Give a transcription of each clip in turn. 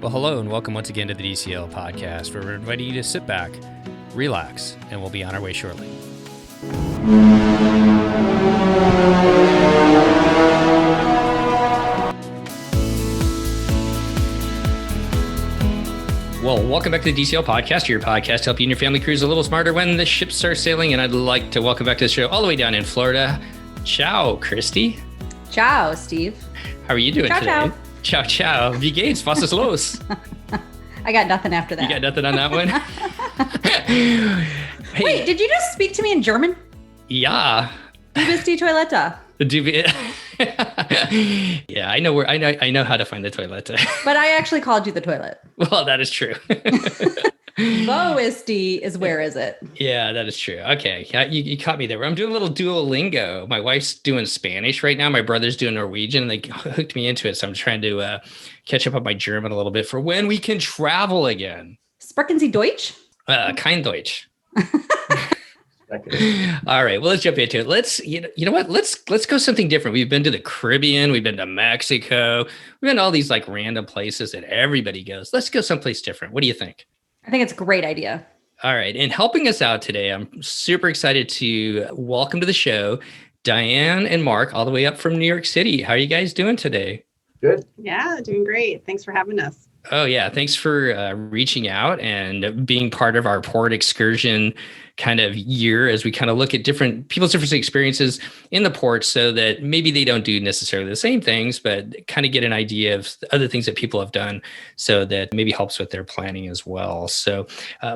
Well, hello and welcome once again to the DCL podcast, where we're inviting you to sit back, relax, and we'll be on our way shortly. Well, welcome back to the DCL podcast, your podcast to help you and your family cruise a little smarter when the ships are sailing. And I'd like to welcome back to the show all the way down in Florida. Ciao, Christy. Ciao, Steve. How are you doing today? Ciao. Ciao, ciao. Wie geht's? Was ist los? I got nothing after that. You got nothing on that one? Hey. Wait, did you just speak to me in German? Ja. Du bist die Toilette. Yeah, I know how to find the toilet. But I actually called you the toilet. Well, that is true. Wo ist die is where is it? Yeah, that is true. Okay. Yeah, you caught me there. I'm doing a little Duolingo. My wife's doing Spanish right now. My brother's doing Norwegian, and they hooked me into it. So I'm trying to catch up on my German a little bit for when we can travel again. Sprechen Sie Deutsch? Kein Deutsch. All right. Well, let's jump into it. Let's, you know what? Let's go something different. We've been to the Caribbean. We've been to Mexico. We've been to all these like random places that everybody goes. Let's go someplace different. What do you think? I think it's a great idea. All right. And helping us out today, I'm super excited to welcome to the show Diane and Mark, all the way up from New York City. How are you guys doing today? Good. Yeah, doing great. Thanks for having us. Oh, yeah. Thanks for reaching out and being part of our port excursion kind of year as we kind of look at people's different experiences in the port so that maybe they don't do necessarily the same things, but kind of get an idea of other things that people have done so that maybe helps with their planning as well. So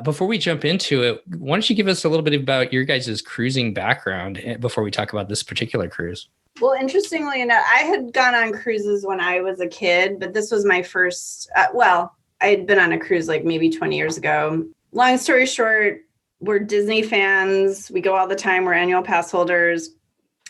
before we jump into it, why don't you give us a little bit about your guys' cruising background before we talk about this particular cruise? Well, interestingly enough, I had gone on cruises when I was a kid, but this was my first, I had been on a cruise like maybe 20 years ago. Long story short, we're Disney fans. We go all the time. We're annual pass holders,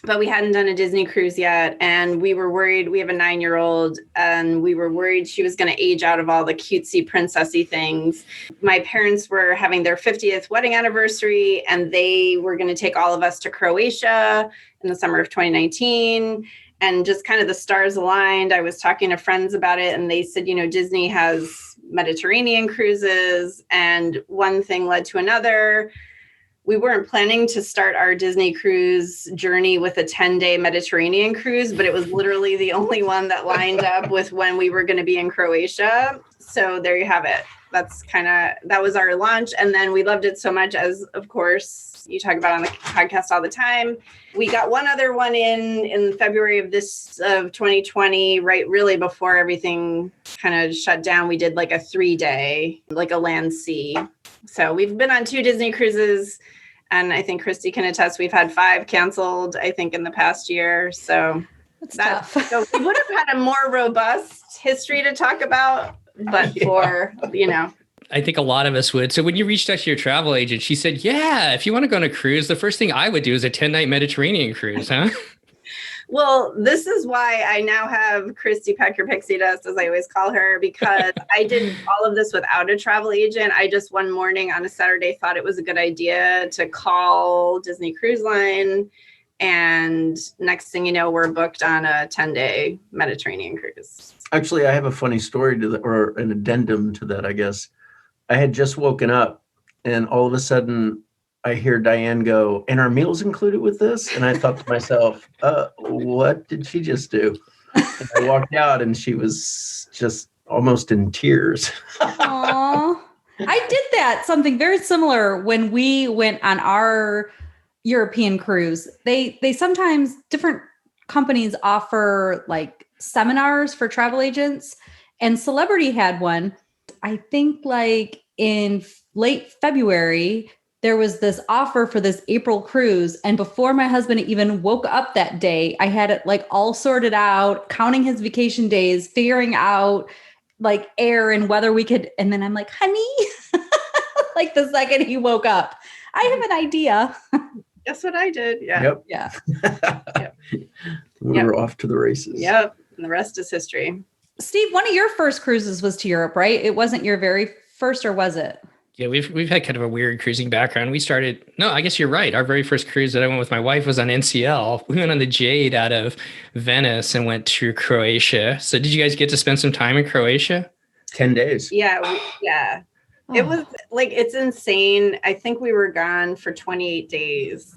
but we hadn't done a Disney cruise yet. And we were worried. We have a 9-year-old and we were worried she was going to age out of all the cutesy princessy things. My parents were having their 50th wedding anniversary and they were going to take all of us to Croatia in the summer of 2019. And just kind of the stars aligned. I was talking to friends about it and they said, Disney has Mediterranean cruises, and one thing led to another. We weren't planning to start our Disney cruise journey with a 10-day Mediterranean cruise, but it was literally the only one that lined up with when we were going to be in Croatia. So there you have it. That was our launch. And then we loved it so much, as of course you talk about on the podcast all the time. We got one other one in February of 2020, right? Really before everything kind of shut down. We did like a 3-day, like a land sea. So we've been on 2 Disney cruises, and I think Christy can attest, we've had 5 canceled, I think, in the past year. So That's tough. So we would have had a more robust history to talk about, but for, I think a lot of us would. So when you reached out to your travel agent, she said, yeah, if you want to go on a cruise, the first thing I would do is a 10-night Mediterranean cruise, huh? Well, this is why I now have Christy Pack Your Pixie Dust, as I always call her, because I did all of this without a travel agent. I just one morning on a Saturday thought it was a good idea to call Disney Cruise Line. And next thing you know, we're booked on a 10-day Mediterranean cruise. Actually, I have a funny story to that, or an addendum to that, I guess. I had just woken up and all of a sudden I hear Diane go, and our meals included with this? And I thought to myself, what did she just do? And I walked out and she was just almost in tears. Aww. I did that, something very similar when we went on our European cruise. They sometimes, different companies offer like seminars for travel agents, and Celebrity had one. I think like in late February, there was this offer for this April cruise. And before my husband even woke up that day, I had it like all sorted out, counting his vacation days, figuring out like air and whether we could. And then I'm like, honey, like the second he woke up, I have an idea. That's what I did. Yeah. Yep. Yeah. Yep. We were off to the races. Yep. And the rest is history. Steve, one of your first cruises was to Europe, right? It wasn't your very first, or was it? Yeah, we've had kind of a weird cruising background. I guess you're right. Our very first cruise that I went with my wife was on NCL. We went on the Jade out of Venice and went to Croatia. So did you guys get to spend some time in Croatia? 10 days. Yeah. It was like, it's insane. I think we were gone for 28 days.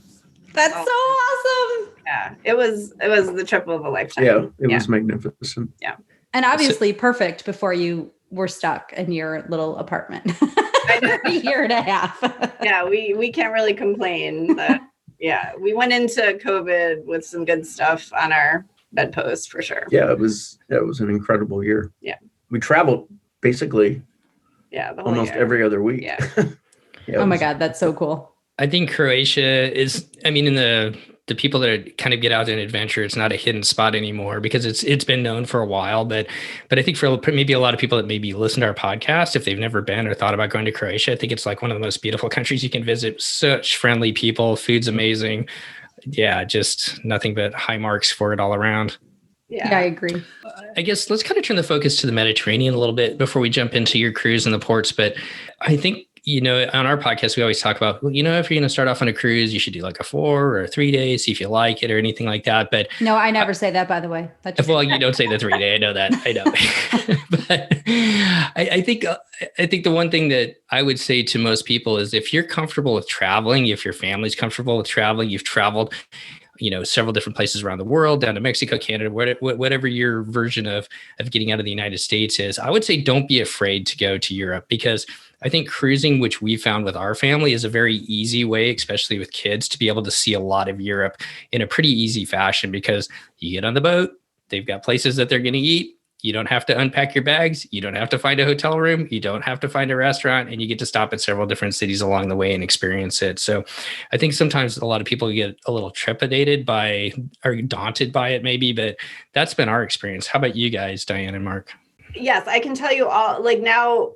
That's so awesome. Yeah. It was the trip of a lifetime. Yeah, it was magnificent. Yeah. And obviously perfect before you were stuck in your little apartment. A year and a half. Yeah, we can't really complain. But yeah, we went into COVID with some good stuff on our bedpost for sure. Yeah, it was an incredible year. Yeah. We traveled basically the whole almost year. every other week. Yeah. Oh my God, that's so cool. I think Croatia is, I mean, in the people that kind of get out and adventure, it's not a hidden spot anymore because it's been known for a while. But I think for maybe a lot of people that maybe listen to our podcast, if they've never been or thought about going to Croatia, I think it's like one of the most beautiful countries you can visit. Such friendly people, food's amazing. Yeah, just nothing but high marks for it all around. Yeah, I agree. I guess let's kind of turn the focus to the Mediterranean a little bit before we jump into your cruise and the ports. But I think, on our podcast, we always talk about, if you're going to start off on a cruise, you should do like a 4 or 3 days, see if you like it or anything like that. But no, I never say that, by the way. Well, you don't say the 3 day. I know that. I know. But I think the one thing that I would say to most people is if you're comfortable with traveling, if your family's comfortable with traveling, you've traveled, several different places around the world, down to Mexico, Canada, whatever your version of getting out of the United States is, I would say don't be afraid to go to Europe, because I think cruising, which we found with our family, is a very easy way, especially with kids, to be able to see a lot of Europe in a pretty easy fashion, because you get on the boat, they've got places that they're going to eat. You don't have to unpack your bags. You don't have to find a hotel room. You don't have to find a restaurant, and you get to stop at several different cities along the way and experience it. So I think sometimes a lot of people get a little trepidated or daunted by it maybe, but that's been our experience. How about you guys, Diane and Mark? Yes, I can tell you all, like now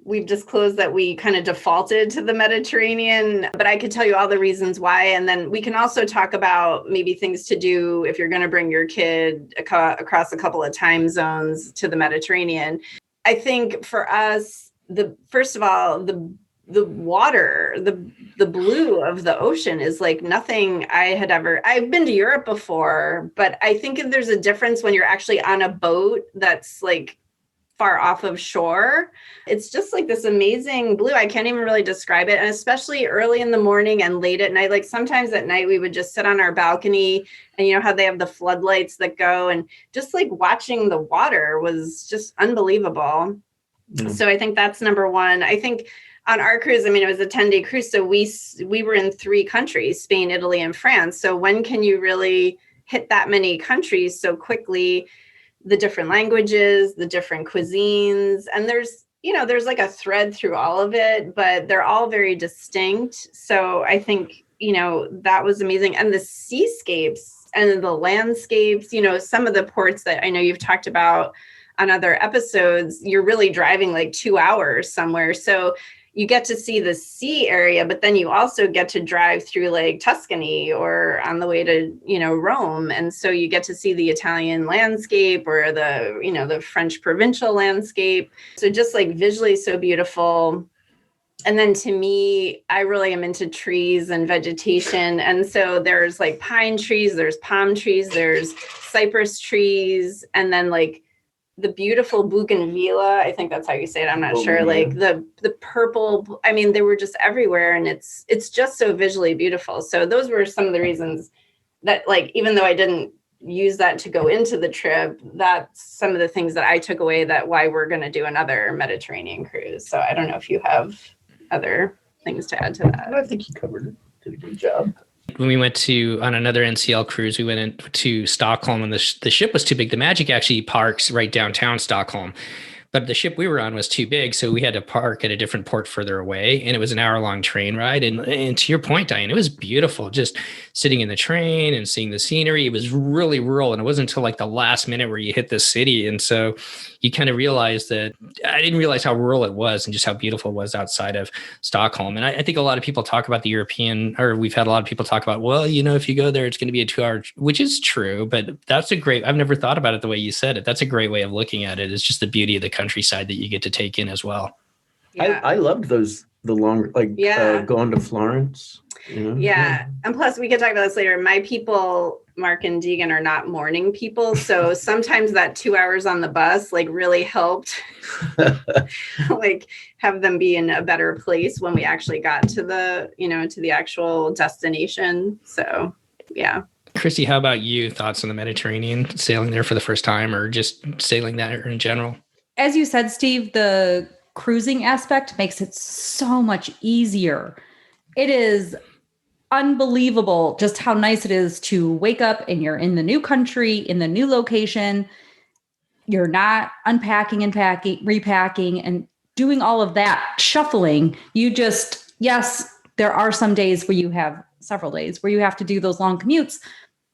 we've disclosed that we kind of defaulted to the Mediterranean, but I could tell you all the reasons why. And then we can also talk about maybe things to do if you're going to bring your kid across a couple of time zones to the Mediterranean. I think for us, first of all, the water, the blue of the ocean is like nothing I've been to Europe before, but I think there's a difference when you're actually on a boat that's like far off of shore. It's just like this amazing blue. I can't even really describe it. And especially early in the morning and late at night, like sometimes at night we would just sit on our balcony, and you know how they have the floodlights that go, and just like watching the water was just unbelievable. Mm. So I think that's number one. I think on our cruise, I mean, it was a 10-day cruise. So we were in 3 countries, Spain, Italy, and France. So when can you really hit that many countries so quickly? The different languages, the different cuisines, and there's like a thread through all of it, but they're all very distinct. So I think, that was amazing. And the seascapes and the landscapes, some of the ports that I know you've talked about on other episodes, you're really driving like 2 hours somewhere. So you get to see the sea area, but then you also get to drive through like Tuscany or on the way to, Rome. And so you get to see the Italian landscape or the French provincial landscape. So just like visually so beautiful. And then to me, I really am into trees and vegetation. And so there's like pine trees, there's palm trees, there's cypress trees, and then like the beautiful bougainvillea, I think that's how you say it. I'm not sure. Like the purple, I mean, they were just everywhere, and it's just so visually beautiful. So those were some of the reasons that, like, even though I didn't use that to go into the trip, that's some of the things that I took away that why we're going to do another Mediterranean cruise. So I don't know if you have other things to add to that. I think you covered it. Did a good job. When we went on another NCL cruise, we went into Stockholm, and the ship was too big. The Magic actually parks right downtown Stockholm, but the ship we were on was too big. So we had to park at a different port further away, and it was an hour-long train ride. And to your point, Diane, it was beautiful just sitting in the train and seeing the scenery. It was really rural, and it wasn't until like the last minute where you hit the city. And so you kind of realize that I didn't realize how rural it was and just how beautiful it was outside of Stockholm. And I think a lot of people talk about we've had a lot of people talk about, well, if you go there, it's going to be a 2-hour, which is true, but I've never thought about it the way you said it. That's a great way of looking at it. It's just the beauty of the countryside that you get to take in as well. Yeah. I loved the long, going to Florence. Yeah. And plus we could talk about this later. My Mark and Deegan are not morning people. So sometimes that 2 hours on the bus like really helped like have them be in a better place when we actually got to the, to the actual destination. So yeah. Christy, how about you? Thoughts on the Mediterranean, sailing there for the first time or just sailing there in general? As you said, Steve, the cruising aspect makes it so much easier. It is unbelievable just how nice it is to wake up and you're in the new country, in the new location. You're not unpacking and packing, repacking and doing all of that shuffling. You just, yes, there are some days where you have several days where you have to do those long commutes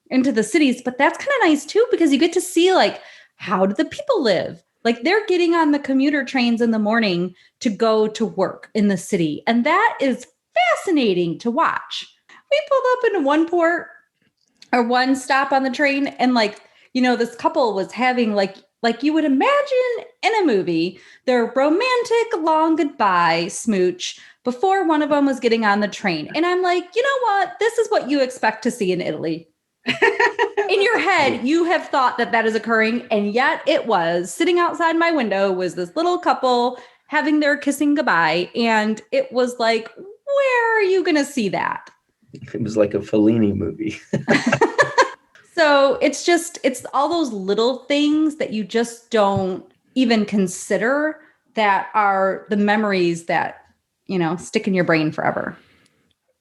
into the cities, but that's kind of nice too, because you get to see like, how do the people live? Like they're getting on the commuter trains in the morning to go to work in the city. And that is fascinating to watch. We pulled up into one port or one stop on the train. And like, this couple was having like you would imagine in a movie, their romantic long goodbye smooch before one of them was getting on the train. And I'm like, you know what? This is what you expect to see in Italy. In your head, you have thought that is occurring. And yet it was. Sitting outside my window was this little couple having their kissing goodbye. And it was like, where are you going to see that? It was like a Fellini movie. So it's all those little things that you just don't even consider that are the memories that, stick in your brain forever.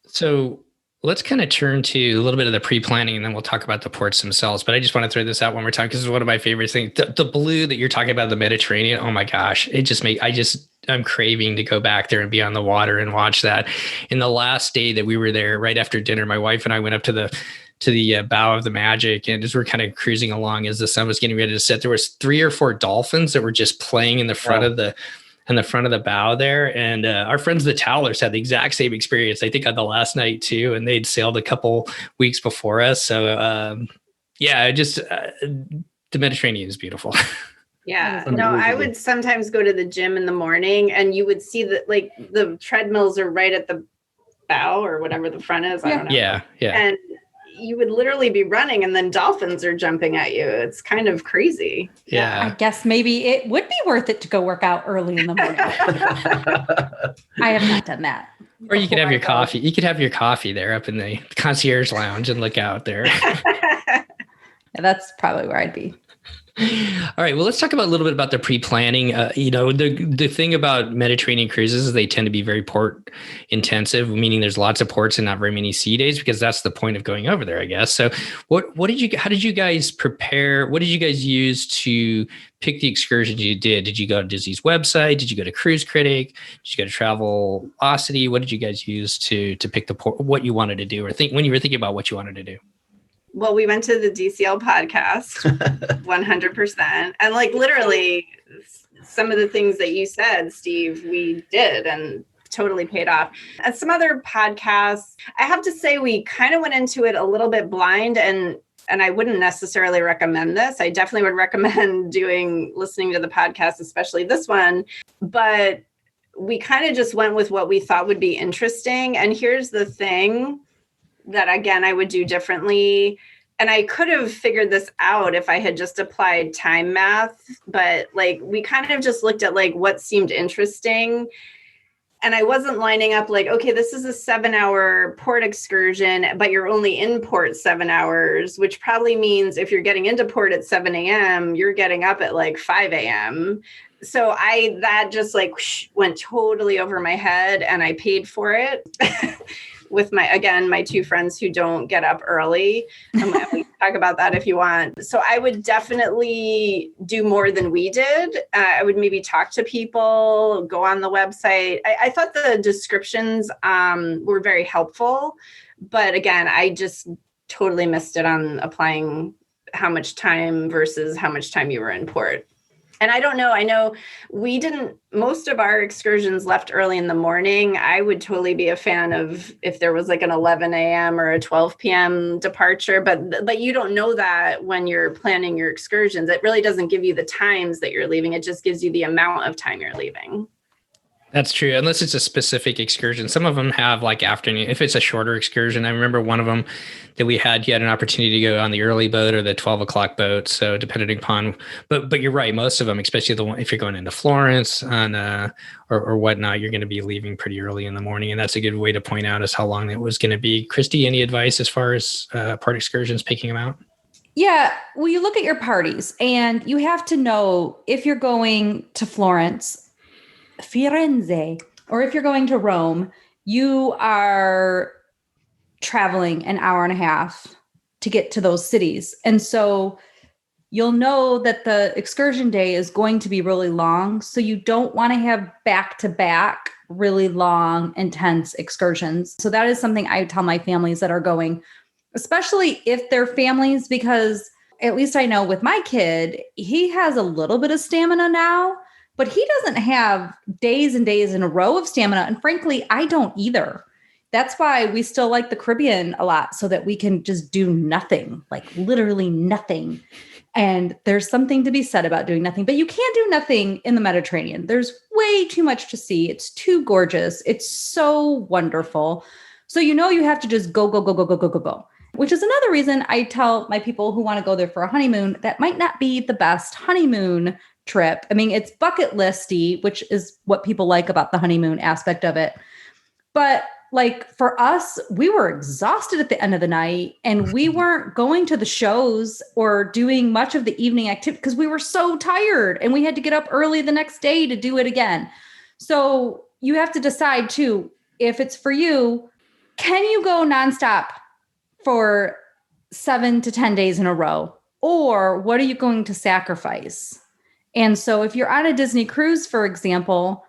So let's kind of turn to a little bit of the pre-planning and then we'll talk about the ports themselves. But I just want to throw this out one more time because it's one of my favorite things. The blue that you're talking about, the Mediterranean. Oh my gosh. I'm craving to go back there and be on the water and watch that. In the last day that we were there, right after dinner, my wife and I went up to the bow of the Magic, and as we're kind of cruising along as the sun was getting ready to set, there was 3 or 4 dolphins that were just playing in the front of the bow there. And our friends the Towlers had the exact same experience, I think, on the last night too, and they'd sailed a couple weeks before us. So the Mediterranean is beautiful. Yeah, no, I would sometimes go to the gym in the morning and you would see that like the treadmills are right at the bow or whatever the front is. I don't know. Yeah. And you would literally be running and then dolphins are jumping at you. It's kind of crazy. Yeah. I guess maybe it would be worth it to go work out early in the morning. I have not done that. Or you could have your coffee. You could have your coffee there up in the concierge lounge and look out there. Yeah, that's probably where I'd be. All right. Well, let's talk about a little bit about the pre-planning. The thing about Mediterranean cruises is they tend to be very port intensive, meaning there's lots of ports and not very many sea days, because that's the point of going over there, I guess. So how did you guys prepare? What did you guys use to pick the excursions you did? Did you go to Disney's website? Did you go to Cruise Critic? Did you go to Travelocity? What did you guys use to pick the port, what you wanted to do, or think when you were thinking about what you wanted to do? Well, we went to the DCL podcast 100%. And like literally some of the things that you said, Steve, we did and totally paid off. And some other podcasts, I have to say we kind of went into it a little bit blind, and I wouldn't necessarily recommend this. I definitely would recommend listening to the podcast, especially this one. But we kind of just went with what we thought would be interesting. And here's the thing that, again, I would do differently. And I could have figured this out if I had just applied time math, but like we kind of just looked at like what seemed interesting. And I wasn't lining up like, okay, this is a 7-hour port excursion, but you're only in port 7 hours, which probably means if you're getting into port at 7 a.m., you're getting up at like 5 a.m. So that just like went totally over my head, and I paid for it. With my 2 friends who don't get up early. We can talk about that if you want. So I would definitely do more than we did. I would maybe talk to people, go on the website. I thought the descriptions were very helpful, but again, I just totally missed it on applying how much time versus how much time you were in port. And I don't know, I know most of our excursions left early in the morning. I would totally be a fan of if there was like an 11 a.m. or a 12 p.m. departure, but you don't know that when you're planning your excursions. It really doesn't give you the times that you're leaving. It just gives you the amount of time you're leaving. That's true. Unless it's a specific excursion. Some of them have like afternoon, if it's a shorter excursion. I remember one of them that we had, you had an opportunity to go on the early boat or the 12 o'clock boat. So depending upon, but you're right. Most of them, especially the one, if you're going into Florence on, or whatnot, you're going to be leaving pretty early in the morning. And that's a good way to point out is how long it was going to be. Christy, any advice as far as part excursions, picking them out? Yeah. Well, you look at your parties and you have to know if you're going to Florence, Firenze, or if you're going to Rome, you are traveling an hour and a half to get to those cities. And so you'll know that the excursion day is going to be really long. So you don't want to have back-to-back really long, intense excursions. So that is something I tell my families that are going, especially if they're families, because at least I know with my kid, he has a little bit of stamina now, but he doesn't have days and days in a row of stamina. And frankly, I don't either. That's why we still like the Caribbean a lot, so that we can just do nothing, like literally nothing. And there's something to be said about doing nothing, but you can't do nothing in the Mediterranean. There's way too much to see. It's too gorgeous. It's so wonderful. So you have to just go, which is another reason I tell my people who want to go there for a honeymoon, that might not be the best honeymoon trip. I mean, it's bucket listy, which is what people like about the honeymoon aspect of it. But like for us, we were exhausted at the end of the night and we weren't going to the shows or doing much of the evening activity because we were so tired and we had to get up early the next day to do it again. So you have to decide too, if it's for you, can you go nonstop for 7 to 10 days in a row? Or what are you going to sacrifice? And so if you're on a Disney cruise, for example,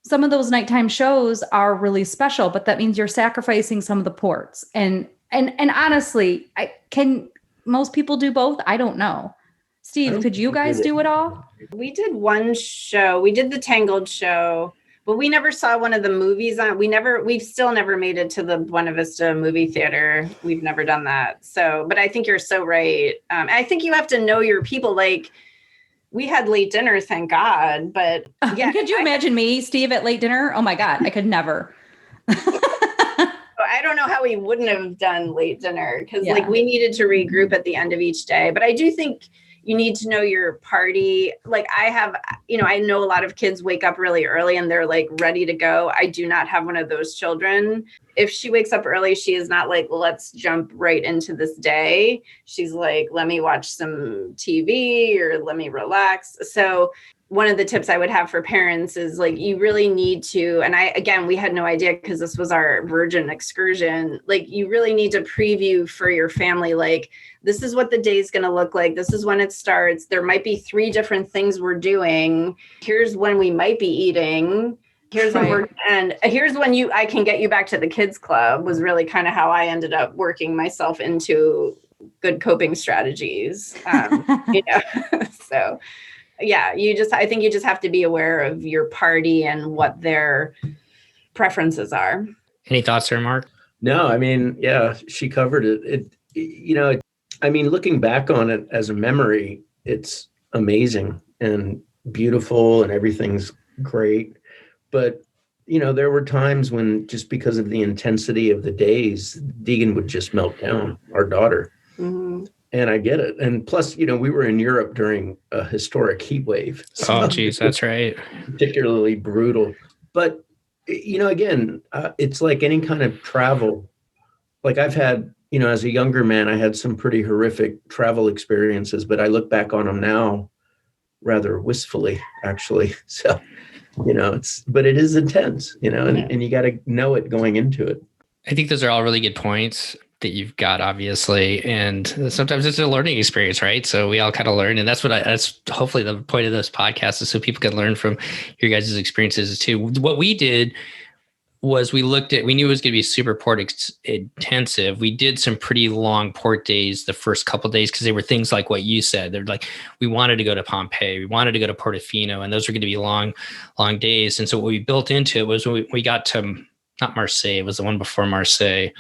some of those nighttime shows are really special, but that means you're sacrificing some of the ports. And honestly, can most people do both? I don't know. Steve, could you guys do it all? We did one show. We did the Tangled show, but we never saw one of the movies on. We've still never made it to the Buena Vista movie theater. We've never done that. So, but I think you're so right. I think you have to know your people. Like, we had late dinner, thank God. But yeah, could you imagine me, Steve, at late dinner? Oh my God, I could never. I don't know how we wouldn't have done late dinner because like we needed to regroup at the end of each day. But I do think you need to know your party. Like I know a lot of kids wake up really early and they're like ready to go. I do not have one of those children. If she wakes up early, she is not like, let's jump right into this day. She's like, let me watch some TV or let me relax. So one of the tips I would have for parents is like, you really need to, and we had no idea because this was our virgin excursion. Like you really need to preview for your family. Like, this is what the day is going to look like. This is when it starts. There might be 3 different things we're doing. Here's when we might be eating. Here's when here's when I can get you back to the kids club was really kind of how I ended up working myself into good coping strategies. So yeah, I think you just have to be aware of your party and what their preferences are. Any thoughts there, Mark? No, I mean, yeah, she covered it. Looking back on it as a memory, it's amazing and beautiful and everything's great. But, there were times when just because of the intensity of the days, Deegan would just melt down, our daughter. Mm-hmm. And I get it. And plus, we were in Europe during a historic heat wave. So geez, that's right. Particularly brutal. But, again, it's like any kind of travel. Like I've had, as a younger man, I had some pretty horrific travel experiences, but I look back on them now rather wistfully, actually. So, but it is intense, and you got to know it going into it. I think those are all really good points that you've got, obviously. And sometimes it's a learning experience, right? So we all kind of learn. And that's that's hopefully the point of this podcast is so people can learn from your guys' experiences too. What we did was we knew it was going to be super port intensive. We did some pretty long port days the first couple of days because they were things like what you said. They're like, we wanted to go to Pompeii, we wanted to go to Portofino, and those were going to be long, long days. And so what we built into it was when we got to, not Marseille, it was the one before Marseille.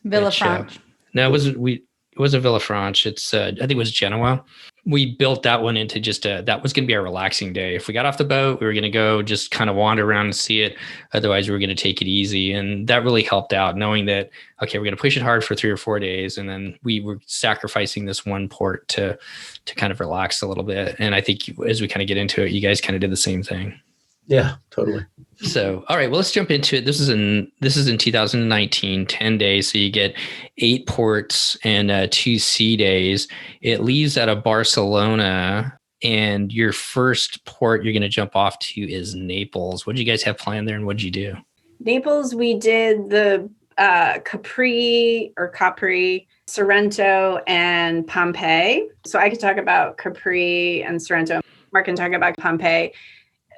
Villefranche. No, it wasn't. wasn't Villafranche. It's I think it was Genoa. We built that one into just that was going to be our relaxing day. If we got off the boat, we were going to go just kind of wander around and see it. Otherwise, we were going to take it easy. And that really helped out, knowing that, okay, we're going to push it hard for 3 or 4 days. And then we were sacrificing this one port to kind of relax a little bit. And I think as we kind of get into it, you guys kind of did the same thing. Yeah, totally. So, all right, well, let's jump into it. This is in 2019, 10 days. So you get 8 ports and 2 sea days. It leaves out of Barcelona, and your first port you're going to jump off to is Naples. What did you guys have planned there, and what did you do? Naples, we did the Capri, Sorrento, and Pompeii. So I could talk about Capri and Sorrento. Mark can talk about Pompeii.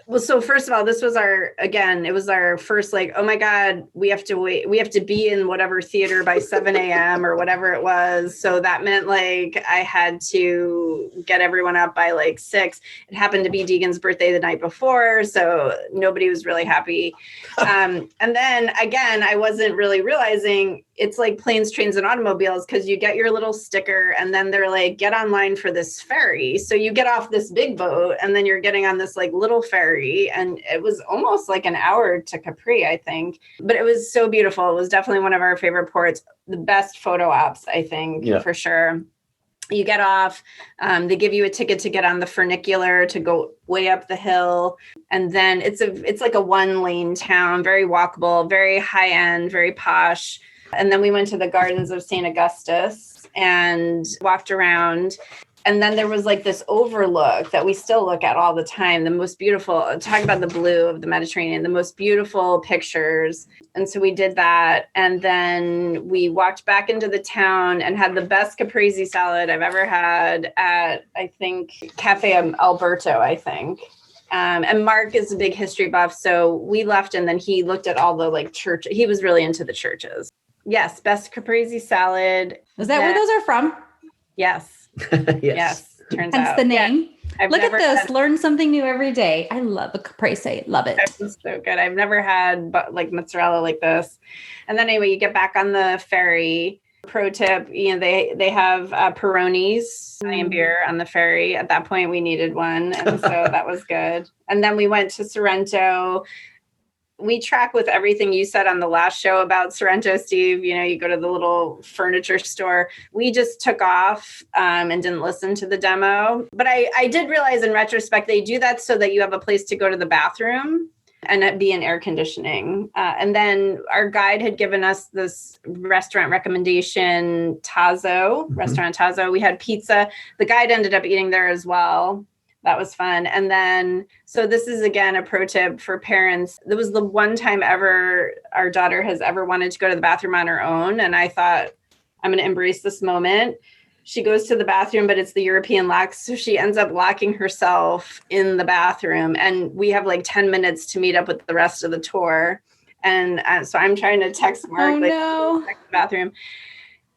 Well, so first of all, this was it was our first, like, oh my God, we have to wait. We have to be in whatever theater by 7 a.m. or whatever it was. So that meant like I had to get everyone up by like 6. It happened to be Deegan's birthday the night before, so nobody was really happy. And then again, I wasn't really realizing it's like planes, trains, and automobiles, because you get your little sticker and then they're like, get online for this ferry. So you get off this big boat and then you're getting on this like little ferry. And it was almost like an hour to Capri, I think. But it was so beautiful. It was definitely one of our favorite ports. The best photo ops, I think, for sure. You get off, they give you a ticket to get on the funicular to go way up the hill. And then it's like a 1-lane town, very walkable, very high end, very posh. And then we went to the Gardens of St. Augustus and walked around. And then there was like this overlook that we still look at all the time. The most beautiful, talk about the blue of the Mediterranean, the most beautiful pictures. And so we did that. And then we walked back into the town and had the best caprese salad I've ever had at, I think, Cafe Alberto, I think. And Mark is a big history buff. So we left and then he looked at all the like church. He was really into the churches. Yes. Best caprese salad. Is that where those are from? Yes. Yes. Turns Hence out. the name. Yeah. Look at this. Learn something new every day. I love a caprese. Love it. It's so good. I've never had like mozzarella like this. And then anyway, you get back on the ferry. Pro tip, they have Peroni's Italian beer on the ferry. At that point, we needed one. And so that was good. And then we went to Sorrento. We track with everything you said on the last show about Sorrento, Steve. You go to the little furniture store. We just took off and didn't listen to the demo. But I did realize in retrospect, they do that so that you have a place to go to the bathroom and be in air conditioning. And then our guide had given us this restaurant recommendation, Tazo, Restaurant Tazo. We had pizza. The guide ended up eating there as well. That was fun. And then, so this is again a pro tip for parents. That was the one time ever our daughter has ever wanted to go to the bathroom on her own. And I thought, I'm going to embrace this moment. She goes to the bathroom, but it's the European lock. So she ends up locking herself in the bathroom. And we have like 10 minutes to meet up with the rest of the tour. And so I'm trying to text Mark, text the bathroom.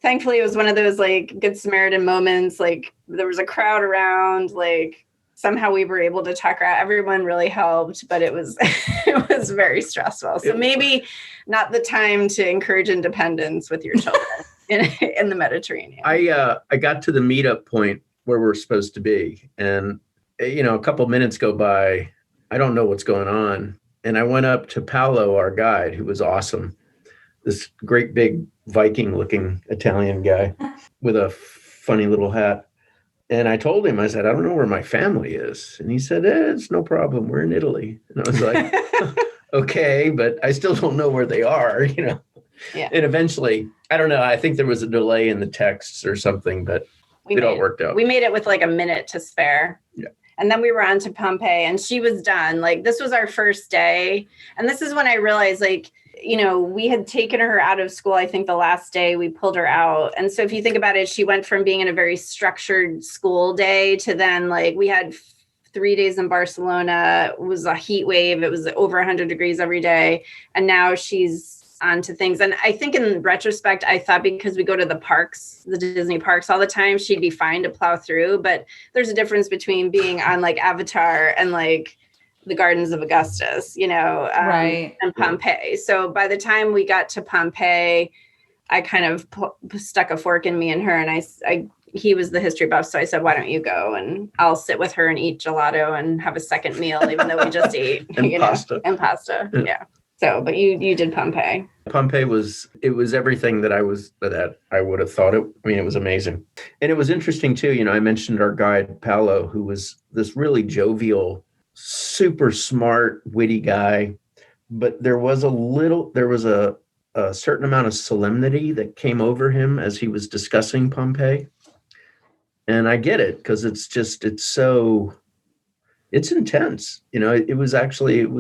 Thankfully, it was one of those like Good Samaritan moments. Like there was a crowd around, like, somehow we were able to talk her out. Everyone really helped, but it was it was very stressful. So maybe not the time to encourage independence with your children in the Mediterranean. I got to the meetup point where we're supposed to be, and a couple minutes go by. I don't know what's going on, and I went up to Paolo, our guide, who was awesome. This great big Viking-looking Italian guy with a funny little hat. And I told him, I said, I don't know where my family is. And he said, it's no problem. We're in Italy. And I was like, okay, but I still don't know where they are, Yeah. And eventually, I don't know. I think there was a delay in the texts or something, but it all worked out. We made it with like a minute to spare. Yeah. And then we were on to Pompeii and she was done. Like this was our first day. And this is when I realized like, we had taken her out of school. I think the last day we pulled her out. And so if you think about it, she went from being in a very structured school day to then like we had 3 days in Barcelona. It was a heat wave. It was over 100 degrees every day. And now she's on to things. And I think in retrospect, I thought because we go to the parks, the Disney parks all the time, she'd be fine to plow through. But there's a difference between being on like Avatar and like the Gardens of Augustus, right. And Pompeii. So by the time we got to Pompeii, I kind of stuck a fork in me and her, and he was the history buff. So I said, why don't you go and I'll sit with her and eat gelato and have a second meal, even though we just ate and pasta. And pasta. Yeah. So, but you did Pompeii. Pompeii was everything that I would have thought it. I mean, it was amazing. And it was interesting too. I mentioned our guide, Paolo, who was this really jovial, super smart, witty guy. But there was a certain amount of solemnity that came over him as he was discussing Pompeii. And I get it, because it's intense. It was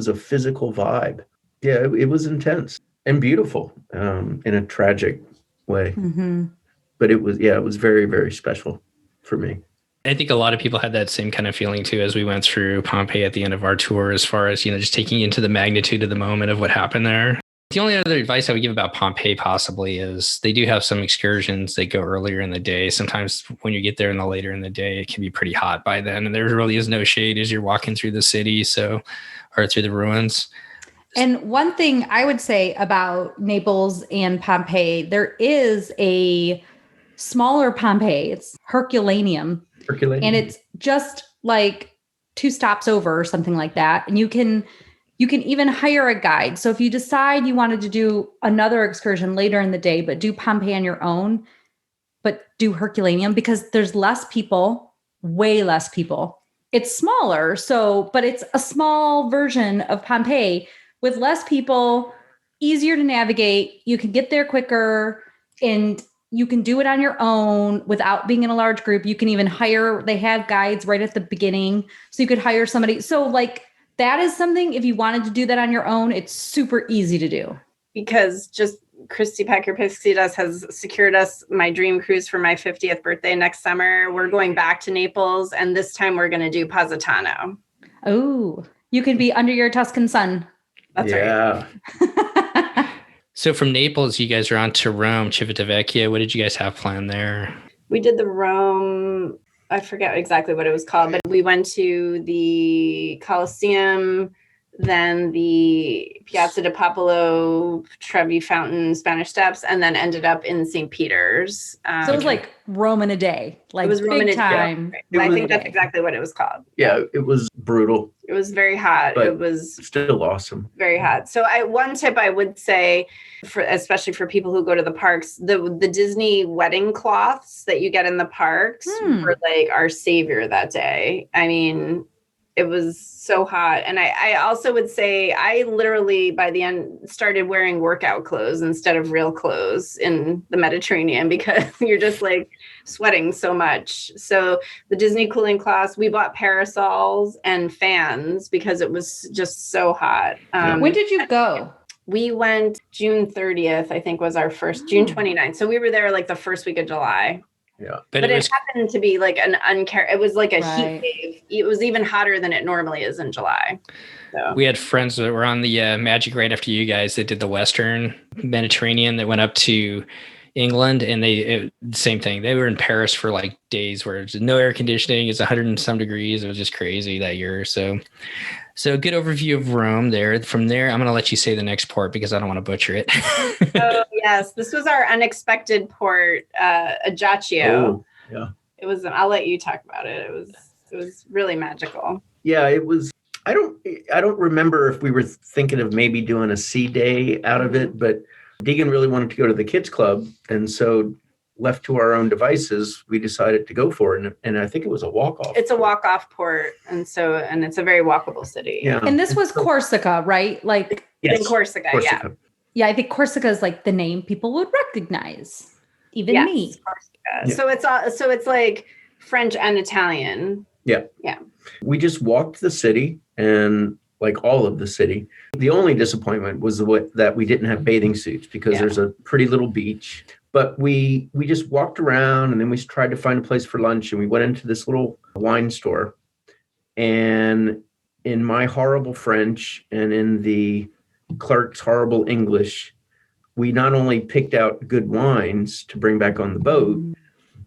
a physical vibe. Yeah, it was intense and beautiful in a tragic way. Mm-hmm. But it was very, very special for me. I think a lot of people had that same kind of feeling too as we went through Pompeii at the end of our tour, as far as, just taking into the magnitude of the moment of what happened there. The only other advice I would give about Pompeii possibly is they do have some excursions that go earlier in the day. Sometimes when you get there later in the day, it can be pretty hot by then. And there really is no shade as you're walking through the city, or through the ruins. And one thing I would say about Naples and Pompeii, there is a smaller Pompeii. It's Herculaneum. And it's just like 2 stops over or something like that. And you can even hire a guide. So if you decide you wanted to do another excursion later in the day, but do Pompeii on your own, but do Herculaneum, because there's less people, way less people. It's smaller. But it's a small version of Pompeii with less people, easier to navigate. You can get there quicker, and you can do it on your own without being in a large group. You can even they have guides right at the beginning. So you could hire somebody. So that is something, if you wanted to do that on your own, it's super easy to do. Because just Christy Pack Your Pixie Dust has secured us my dream cruise for my 50th birthday next summer. We're going back to Naples, and this time we're going to do Positano. Oh, you could be under your Tuscan sun. That's right. So from Naples, you guys are on to Rome, Civitavecchia. What did you guys have planned there? We did the Rome, I forget exactly what it was called, but we went to the Colosseum, then the Piazza di Popolo, Trevi Fountain, Spanish Steps, and then ended up in St. Peter's. So it was like Rome in a day, like it was Rome in a time. Yeah. I think that's exactly what it was called. Yeah, it was brutal. It was very hot. But it was still awesome. Very hot. So one tip I would say, especially for people who go to the parks, the Disney wedding cloths that you get in the parks were like our savior that day. I mean, it was so hot. And I also would say I literally by the end started wearing workout clothes instead of real clothes in the Mediterranean, because you're just like sweating so much. So the Disney cooling cloths, we bought parasols and fans because it was just so hot. When did you go? We went June 30th, I think was our first, June 29th. So we were there like the first week of July. Yeah. But it happened to be like it was like a heat wave. It was even hotter than it normally is in July. So. We had friends that were on the Magic right after you guys that did the Western Mediterranean that went up to England, and same thing. They were in Paris for like days where there's no air conditioning. It's 100 and some degrees. It was just crazy that year. So a good overview of Rome there. From there, I'm going to let you say the next port because I don't want to butcher it. Oh, yes. This was our unexpected port, Ajaccio. Oh, yeah. It was, I'll let you talk about it. It was really magical. Yeah, it was. I don't remember if we were thinking of maybe doing a sea day out of it, but Deegan really wanted to go to the kids club. And so left to our own devices, we decided to go for it. And I think it was a walk-off. It's a walk-off port. And it's a very walkable city. Yeah. And this was Corsica, right? Like yes. In Corsica, yeah. Yeah, I think Corsica is like the name people would recognize. Even me. Corsica. Yeah. So it's like French and Italian. Yeah. Yeah. We just walked the city, and like all of the city. The only disappointment was that we didn't have bathing suits, because there's a pretty little beach. But we just walked around, and then we tried to find a place for lunch, and we went into this little wine store. And in my horrible French and in the clerk's horrible English, we not only picked out good wines to bring back on the boat,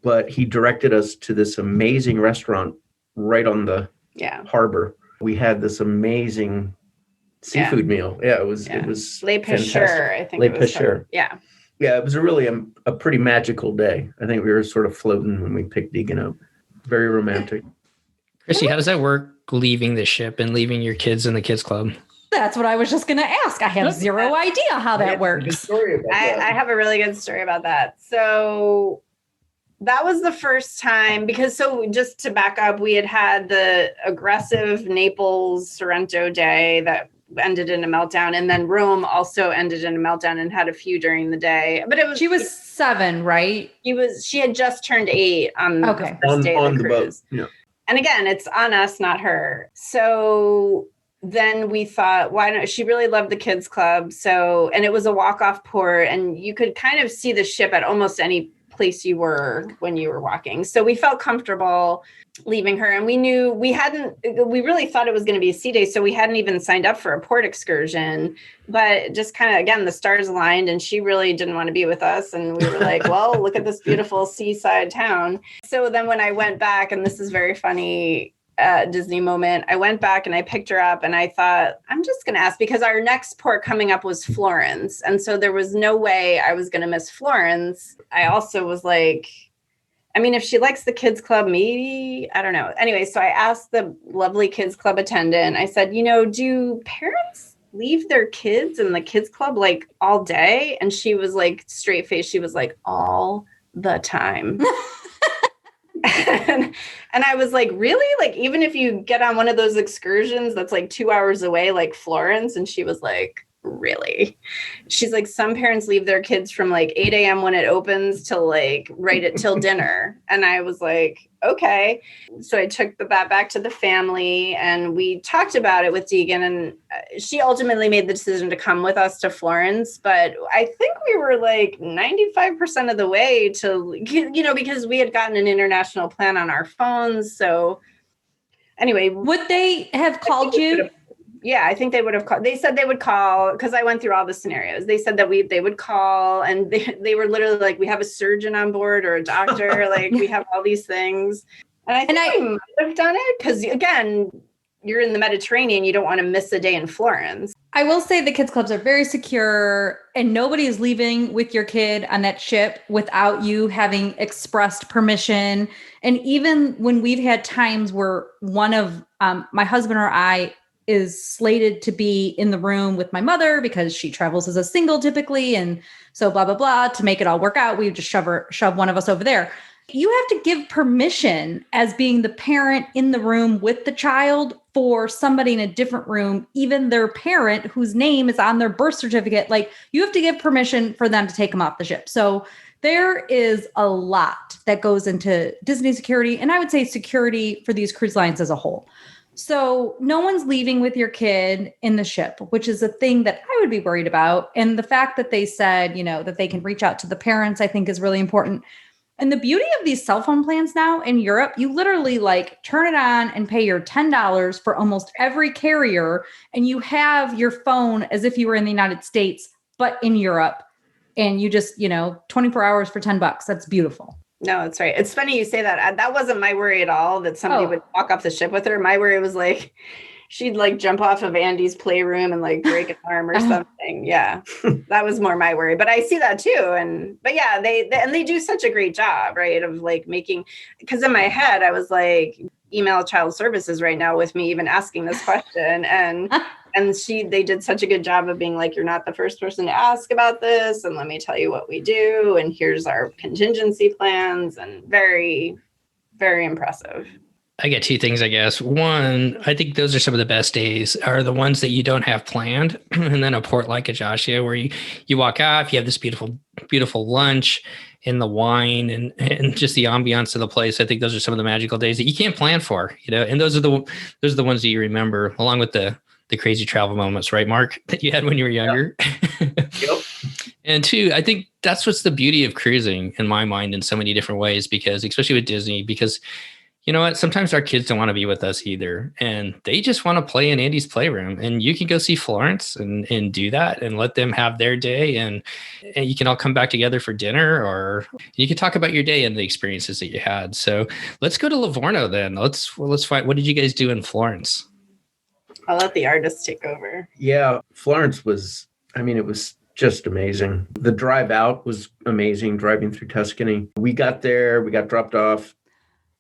but he directed us to this amazing restaurant right on the harbor. We had this amazing seafood meal. Yeah, it was Les Pêcheurs, I think. Les Pêcheurs. Yeah. Yeah, it was a pretty magical day. I think we were sort of floating when we picked Deegan up. Very romantic. Chrissy, how does that work, leaving the ship and leaving your kids in the kids club? That's what I was just going to ask. I have zero idea how that works. I have a really good story about that. So that was the first time, because so just to back up, we had the aggressive Naples Sorrento day that ended in a meltdown, and then Rome also ended in a meltdown and had a few during the day. But it was, she was 7, right? She had just turned 8 on the first day of the cruise. Boat. Yeah. And again, it's on us, not her. So then we thought, why not? She really loved the kids club. So, and it was a walk-off port, and you could kind of see the ship at almost any place you were when you were walking. So we felt comfortable leaving her, and we really thought it was going to be a sea day. So we hadn't even signed up for a port excursion, but just kind of, again, the stars aligned and she really didn't want to be with us. And we were like, well, look at this beautiful seaside town. So then when I went back, and this is very funny, Disney moment, I went back and I picked her up and I thought, I'm just going to ask, because our next port coming up was Florence. And so there was no way I was going to miss Florence. I also was like, I mean, if she likes the kids club, maybe, I don't know. Anyway, so I asked the lovely kids club attendant, I said, do parents leave their kids in the kids club like all day? And she was like, straight face, she was like, all the time. And I was like, really? Like, even if you get on one of those excursions that's like 2 hours away, like Florence? And she was like, really? She's like, some parents leave their kids from like 8 a.m. when it opens till like till dinner. And I was like, okay. So I took that back to the family and we talked about it with Deegan, and she ultimately made the decision to come with us to Florence. But I think we were like 95% of the way to, because we had gotten an international plan on our phones. So anyway. Would they have called you? Yeah, I think they would have called. They said they would call, because I went through all the scenarios. They said that they would call, and they were literally like, we have a surgeon on board or a doctor, like we have all these things. And I think I might have done it because, again, you're in the Mediterranean. You don't want to miss a day in Florence. I will say the kids clubs are very secure, and nobody is leaving with your kid on that ship without you having expressed permission. And even when we've had times where one of my husband or I is slated to be in the room with my mother because she travels as a single typically. And so blah, blah, blah, to make it all work out, we would just shove one of us over there. You have to give permission as being the parent in the room with the child for somebody in a different room, even their parent whose name is on their birth certificate. Like, you have to give permission for them to take them off the ship. So there is a lot that goes into Disney security, and I would say security for these cruise lines as a whole. So no one's leaving with your kid in the ship, which is a thing that I would be worried about. And the fact that they said, that they can reach out to the parents, I think is really important. And the beauty of these cell phone plans now in Europe, you literally like turn it on and pay your $10 for almost every carrier. And you have your phone as if you were in the United States, but in Europe. And you just, 24 hours for $10. That's beautiful. No, that's right. It's funny you say that. That wasn't my worry at all, that somebody would walk off the ship with her. My worry was like, she'd like jump off of Andy's playroom and like break an arm or something. Yeah, that was more my worry. But I see that too. But yeah, they do such a great job, right? Of like making, because in my head, I was like, email child services right now with me even asking this question. And they did such a good job of being like, you're not the first person to ask about this. And let me tell you what we do. And here's our contingency plans, and very, very impressive. I get 2 things, I guess. One, I think those are some of the best days are the ones that you don't have planned. And then a port like Ajaccio, where you walk off, you have this beautiful, beautiful lunch and the wine and just the ambiance of the place. I think those are some of the magical days that you can't plan for, and those are the ones that you remember, along with the crazy travel moments, right, Mark, that you had when you were younger. Yep. And 2, I think that's what's the beauty of cruising in my mind in so many different ways, because especially with Disney, because you know what? Sometimes our kids don't want to be with us either. And they just want to play in Andy's playroom. And you can go see Florence and do that and let them have their day. And you can all come back together for dinner, or you can talk about your day and the experiences that you had. So let's go to Livorno then. Let's find, what did you guys do in Florence? I'll let the artist take over. Yeah, Florence was, it was just amazing. The drive out was amazing, driving through Tuscany. We got there, we got dropped off.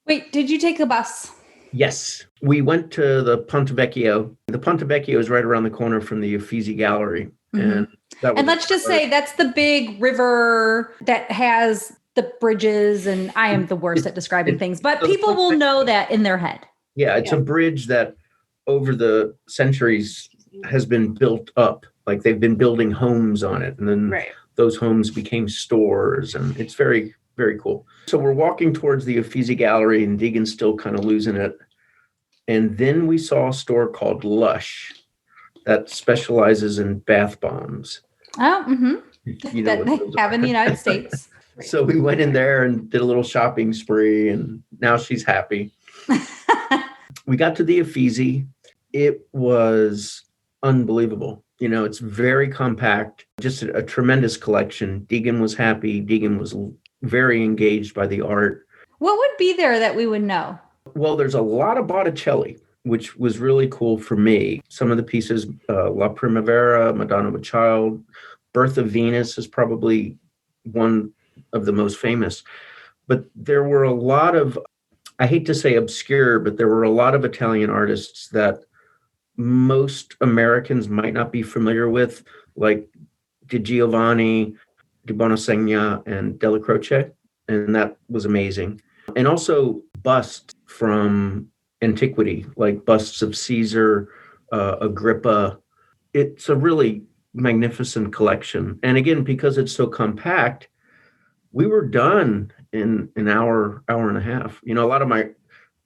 Wait, did you take a bus? Yes, we went to the Ponte Vecchio. The Ponte Vecchio is right around the corner from the Uffizi Gallery. And that was, and let's just say that's the big river that has the bridges. And I am the worst at describing things, but people will know that in their head. Yeah, it's a bridge that over the centuries has been built up. Like they've been building homes on it. And then those homes became stores. And it's very, very cool. So we're walking towards the Uffizi Gallery and Deegan's still kind of losing it. And then we saw a store called Lush that specializes in bath bombs. Oh, You know that they have in the United States. So we went in there and did a little shopping spree, and now she's happy. We got to the Uffizi. It was unbelievable. You know, it's very compact, just a tremendous collection. Deegan was happy. Deegan was very engaged by the art. What would be there that we would know? Well, there's a lot of Botticelli, which was really cool for me. Some of the pieces, La Primavera, Madonna with Child, Birth of Venus is probably one of the most famous. But there were a lot of, I hate to say obscure, but there were a lot of Italian artists that most Americans might not be familiar with, like Di Giovanni, Di Bonasegna, and Della Croce. And that was amazing. And also busts from antiquity, like busts of Caesar, Agrippa. It's a really magnificent collection. And again, because it's so compact, we were done in an hour and a half. You know, a lot of my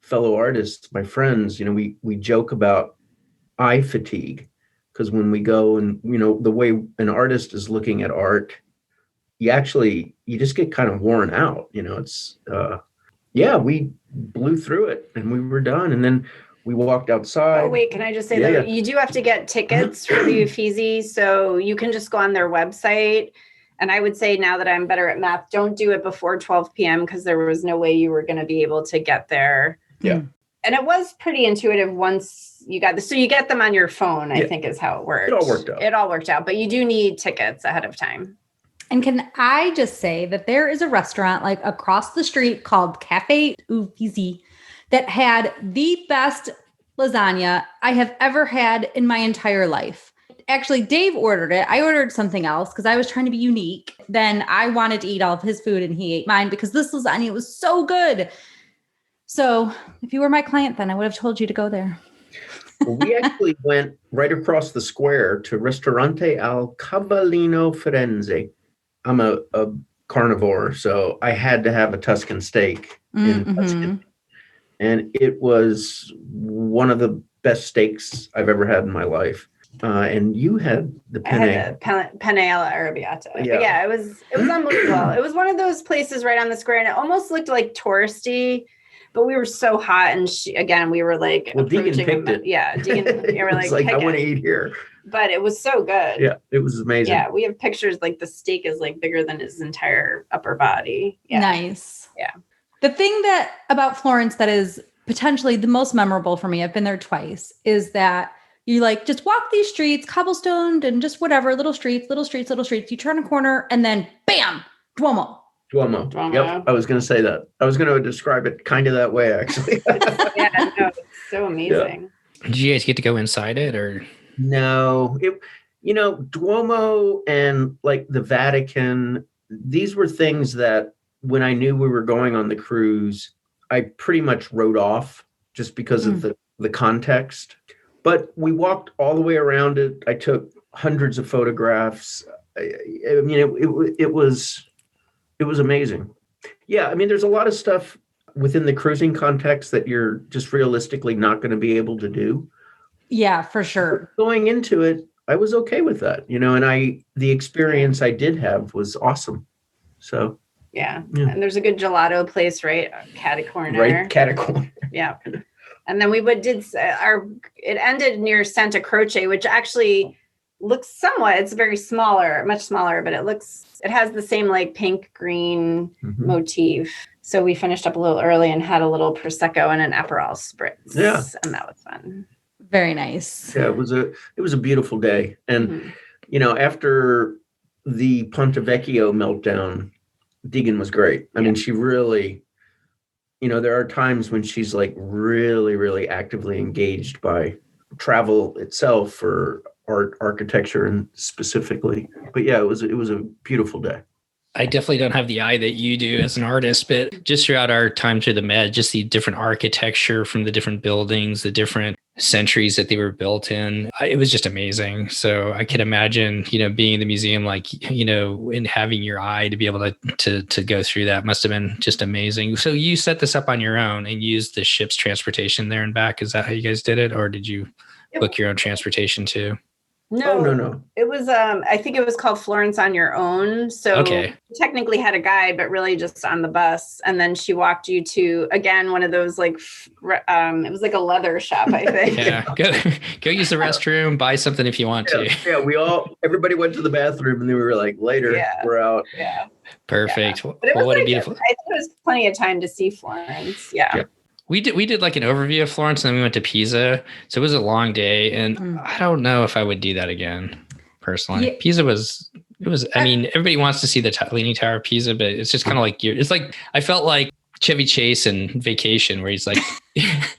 fellow artists, my friends, you know, we joke about eye fatigue, because when we go and, you know, the way an artist is looking at art, you just get kind of worn out. You know, it's, we blew through it and we were done. And then we walked outside. Oh, wait, can I just say that you do have to get tickets for the Uffizi. So you can just go on their website. And I would say, now that I'm better at math, don't do it before 12 p.m. because there was no way you were going to be able to get there. Yeah. And it was pretty intuitive once you got this. So you get them on your phone, I think is how it worked. It all worked out. But you do need tickets ahead of time. And can I just say that there is a restaurant like across the street called Cafe Uffizi that had the best lasagna I have ever had in my entire life. Actually, Dave ordered it. I ordered something else because I was trying to be unique. Then I wanted to eat all of his food and he ate mine because this lasagna was so good. So if you were my client, then I would have told you to go there. Well, we actually went right across the square to Ristorante al Cavallino Firenze. I'm a carnivore, so I had to have a Tuscan steak in Tuscany. And it was one of the best steaks I've ever had in my life. And you had the penne. I had the penne alla arrabbiata. Yeah, it was unbelievable. It was one of those places right on the square, and it almost looked like touristy, but we were so hot. And we were like, well, Deegan picked it. Yeah, Deegan, you were like I want to eat here. But it was so good. Yeah, it was amazing. Yeah, we have pictures like the steak is like bigger than his entire upper body. Yeah. Nice. Yeah. The thing about Florence that is potentially the most memorable for me, I've been there twice, is that you like just walk these streets, cobblestoned and just whatever, little streets. You turn a corner and then bam, Duomo. Yep, I was going to say that. I was going to describe it kind of that way, actually. Yeah, no, it's so amazing. Yeah. Did you guys get to go inside it or? No, Duomo and like the Vatican, these were things that when I knew we were going on the cruise, I pretty much wrote off just because of the context. But we walked all the way around it. I took hundreds of photographs. I mean, it was amazing. Yeah, I mean, there's a lot of stuff within the cruising context that you're just realistically not going to be able to do. Yeah, for sure. But going into it, I was okay with that, and the experience I did have was awesome. So yeah. And there's a good gelato place, right? Catacorner. Right, Catacorner. Yeah. And then it ended near Santa Croce, which actually looks it's very smaller, much smaller, but it has the same like pink green motif. So we finished up a little early and had a little Prosecco and an Aperol spritz. Yeah. And that was fun. Very nice. Yeah, it was a beautiful day. And, after the Ponte Vecchio meltdown, Deegan was great. I mean, she really, there are times when she's like really, really actively engaged by travel itself or art, architecture, and specifically. But yeah, it was a beautiful day. I definitely don't have the eye that you do as an artist, but just throughout our time through the Met, just the different architecture from the different buildings, the different centuries that they were built in, it was just amazing. So I can imagine, being in the museum, and having your eye to be able to go through that must have been just amazing. So you set this up on your own and used the ship's transportation there and back. Is that how you guys did it? Or did you book your own transportation too? No. It was, I think it was called Florence on Your Own. So okay. You technically had a guide, but really just on the bus. And then she walked you to, again, one of those it was like a leather shop, I think. Yeah. Go use the restroom, buy something if you want to. Yeah, everybody went to the bathroom and then we were like, later, we're out. Yeah. Perfect. Yeah. But it was what a beautiful. I think it was plenty of time to see Florence. Yeah. Yep. We did like an overview of Florence, and then we went to Pisa. So it was a long day, and I don't know if I would do that again, personally. Yeah. Pisa was. I mean, everybody wants to see the Leaning Tower of Pisa, but it's just kind of like it's like I felt like Chevy Chase in Vacation, where he's like,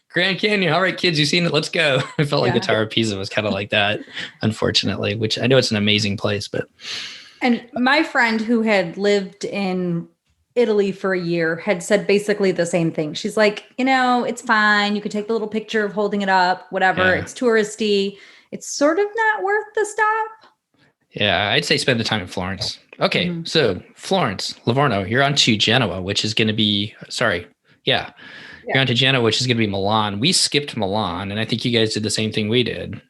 Grand Canyon. All right, kids, you've seen it. Let's go. I felt like the Tower of Pisa was kind of like that, unfortunately. Which I know it's an amazing place, but. And my friend who had lived in Italy for a year had said basically the same thing. She's like, it's fine. You could take the little picture of holding it up, whatever. Yeah. It's touristy. It's sort of not worth the stop. Yeah, I'd say spend the time in Florence. Okay, So Florence, Livorno, you're on to Genoa, which is going to be, you're on to Genoa, which is going to be Milan. We skipped Milan, and I think you guys did the same thing we did.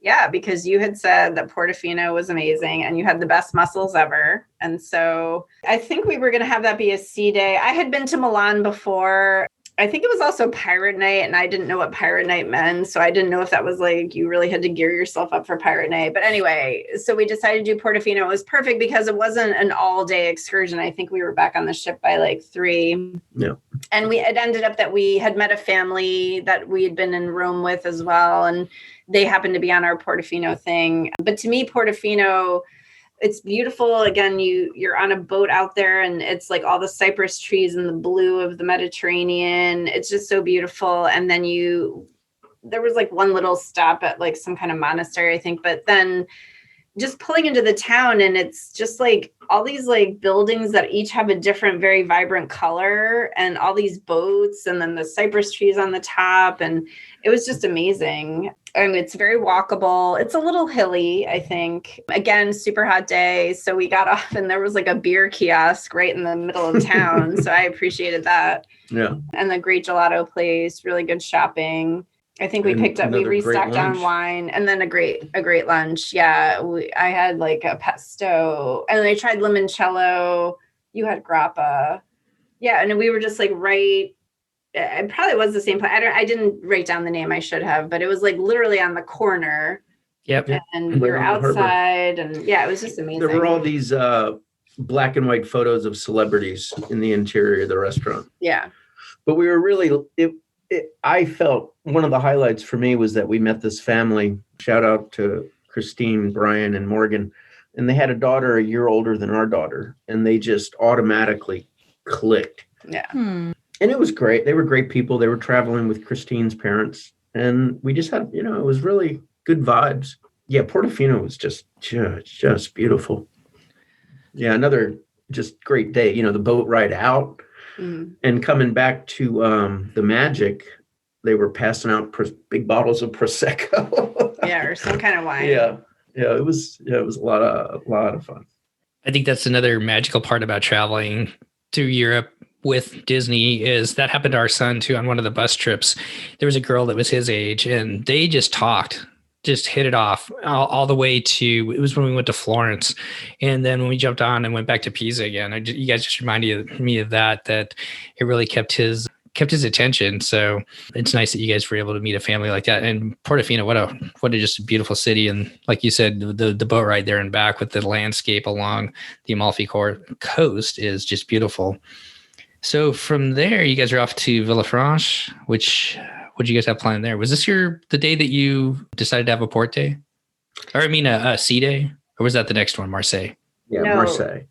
Yeah, because you had said that Portofino was amazing and you had the best mussels ever. And so I think we were going to have that be a sea day. I had been to Milan before. I think it was also Pirate Night, and I didn't know what Pirate Night meant. So I didn't know if that was like you really had to gear yourself up for Pirate Night. But anyway, so we decided to do Portofino. It was perfect because it wasn't an all-day excursion. I think we were back on the ship by like 3. Yeah. And it ended up that we had met a family that we had been in Rome with as well. And they happened to be on our Portofino thing. But to me, Portofino, it's beautiful. Again, you're on a boat out there and it's like all the cypress trees and the blue of the Mediterranean. It's just so beautiful. And then there was like one little stop at like some kind of monastery, I think, but then just pulling into the town and it's just like all these like buildings that each have a different, very vibrant color and all these boats and then the cypress trees on the top. And it was just amazing. And it's very walkable. It's a little hilly, I think. Again, super hot day. So we got off and there was like a beer kiosk right in the middle of town. So I appreciated that. Yeah. And the great gelato place, really good shopping. I think we restocked on wine and then a great lunch. Yeah. I had like a pesto and I tried limoncello. You had grappa. Yeah. And we were just like it probably was the same place. I didn't write down the name. I should have, but it was like literally on the corner. Yep. And we were outside and it was just amazing. There were all these black and white photos of celebrities in the interior of the restaurant. Yeah. But we were really, I felt one of the highlights for me was that we met this family. Shout out to Christine, Brian, and Morgan. And they had a daughter a year older than our daughter. And they just automatically clicked. Yeah. And it was great. They were great people. They were traveling with Christine's parents. And we just had, it was really good vibes. Yeah, Portofino was just beautiful. Yeah, another just great day. The boat ride out. And coming back to the Magic, they were passing out big bottles of Prosecco. Yeah, or some kind of wine. Yeah, it was a lot of fun. I think that's another magical part about traveling through Europe with Disney is that happened to our son too on one of the bus trips. There was a girl that was his age and they just hit it off all the way to, it was when we went to Florence. And then when we jumped on and went back to Pisa again, you guys just reminded me of that it really kept his attention. So it's nice that you guys were able to meet a family like that. And Portofino, what a just a beautiful city. And like you said, the boat ride there and back with the landscape along the Amalfi coast is just beautiful. So from there, you guys are off to Villefranche, what did you guys have planned there? Was this the day that you decided to have a port day? Or a sea day? Or was that the next one, Marseille? Yeah, No. Marseille.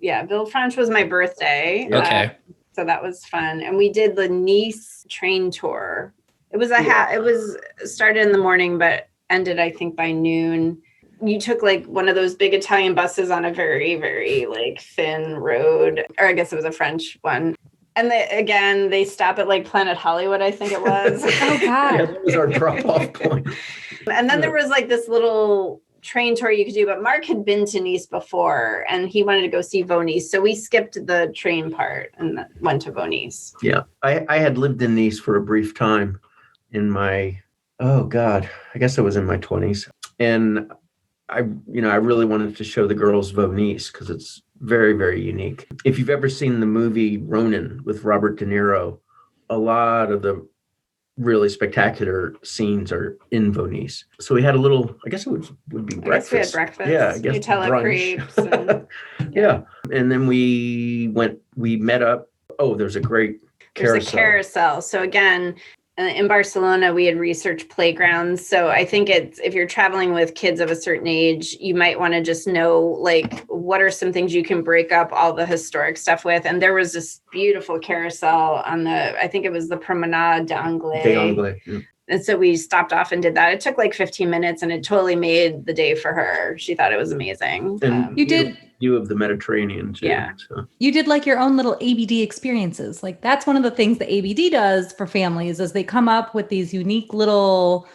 Yeah, Villefranche was my birthday. Okay. So that was fun. And we did the Nice train tour. It was it was started in the morning, but ended, I think, by noon. You took like one of those big Italian buses on a very, very like thin road, or I guess it was a French one. And they stop at like Planet Hollywood, I think it was. Oh God. Yeah, that was our drop-off point. And then there was like this little train tour you could do, but Mark had been to Nice before and he wanted to go see Venise. So we skipped the train part and went to Venise. Yeah. I had lived in Nice for a brief time in my, I guess I was in my 20s. And I really wanted to show the girls Venise because it's very, very unique. If you've ever seen the movie Ronin with Robert De Niro, a lot of the really spectacular scenes are in Venise. So we had a little, I guess it would be breakfast. I guess we had breakfast. Yeah, I guess Nutella brunch. crepes. And, yeah. And then we met up. Oh, there's a great carousel. There's a carousel. So again, in Barcelona, we had researched playgrounds. So I think if you're traveling with kids of a certain age, you might want to just know, like, what are some things you can break up all the historic stuff with. And there was this beautiful carousel on I think it was the Promenade d'Anglais. Yeah. And so we stopped off and did that. It took like 15 minutes and it totally made the day for her. She thought it was amazing. And You did view of the Mediterranean too. Yeah. So. You did like your own little ABD experiences. Like that's one of the things that ABD does for families is they come up with these unique little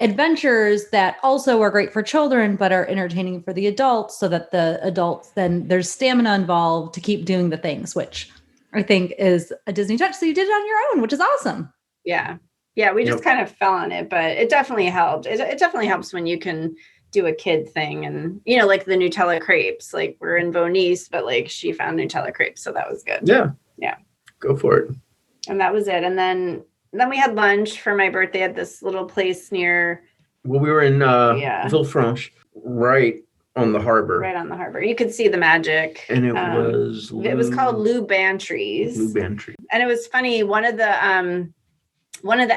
adventures that also are great for children, but are entertaining for the adults so that the adults, then there's stamina involved to keep doing the things, which I think is a Disney touch. So you did it on your own, which is awesome. Yeah. Yeah. We just kind of fell on it, but it definitely helped. It definitely helps when you can do a kid thing and, like the Nutella crepes, like we're in Venise, but like she found Nutella crepes. So that was good. Yeah. Yeah. Go for it. And that was it. And then we had lunch for my birthday at this little place near. Well, we were in Villefranche, right on the harbor. Right on the harbor. You could see the magic. And it was called Lou Bantry's. Lou Bantry. And it was funny. One of the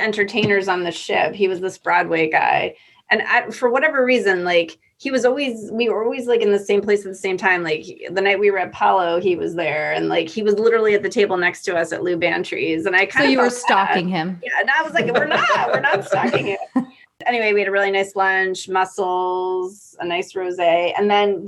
entertainers on the ship, he was this Broadway guy. And for whatever reason, like we were always like in the same place at the same time. Like the night we were at Palo, he was there. And like, he was literally at the table next to us at Lou Bantry's. And I kind of, so you were stalking him. Yeah. And I was like, we're not stalking him. Anyway, we had a really nice lunch, mussels, a nice rosé. And then,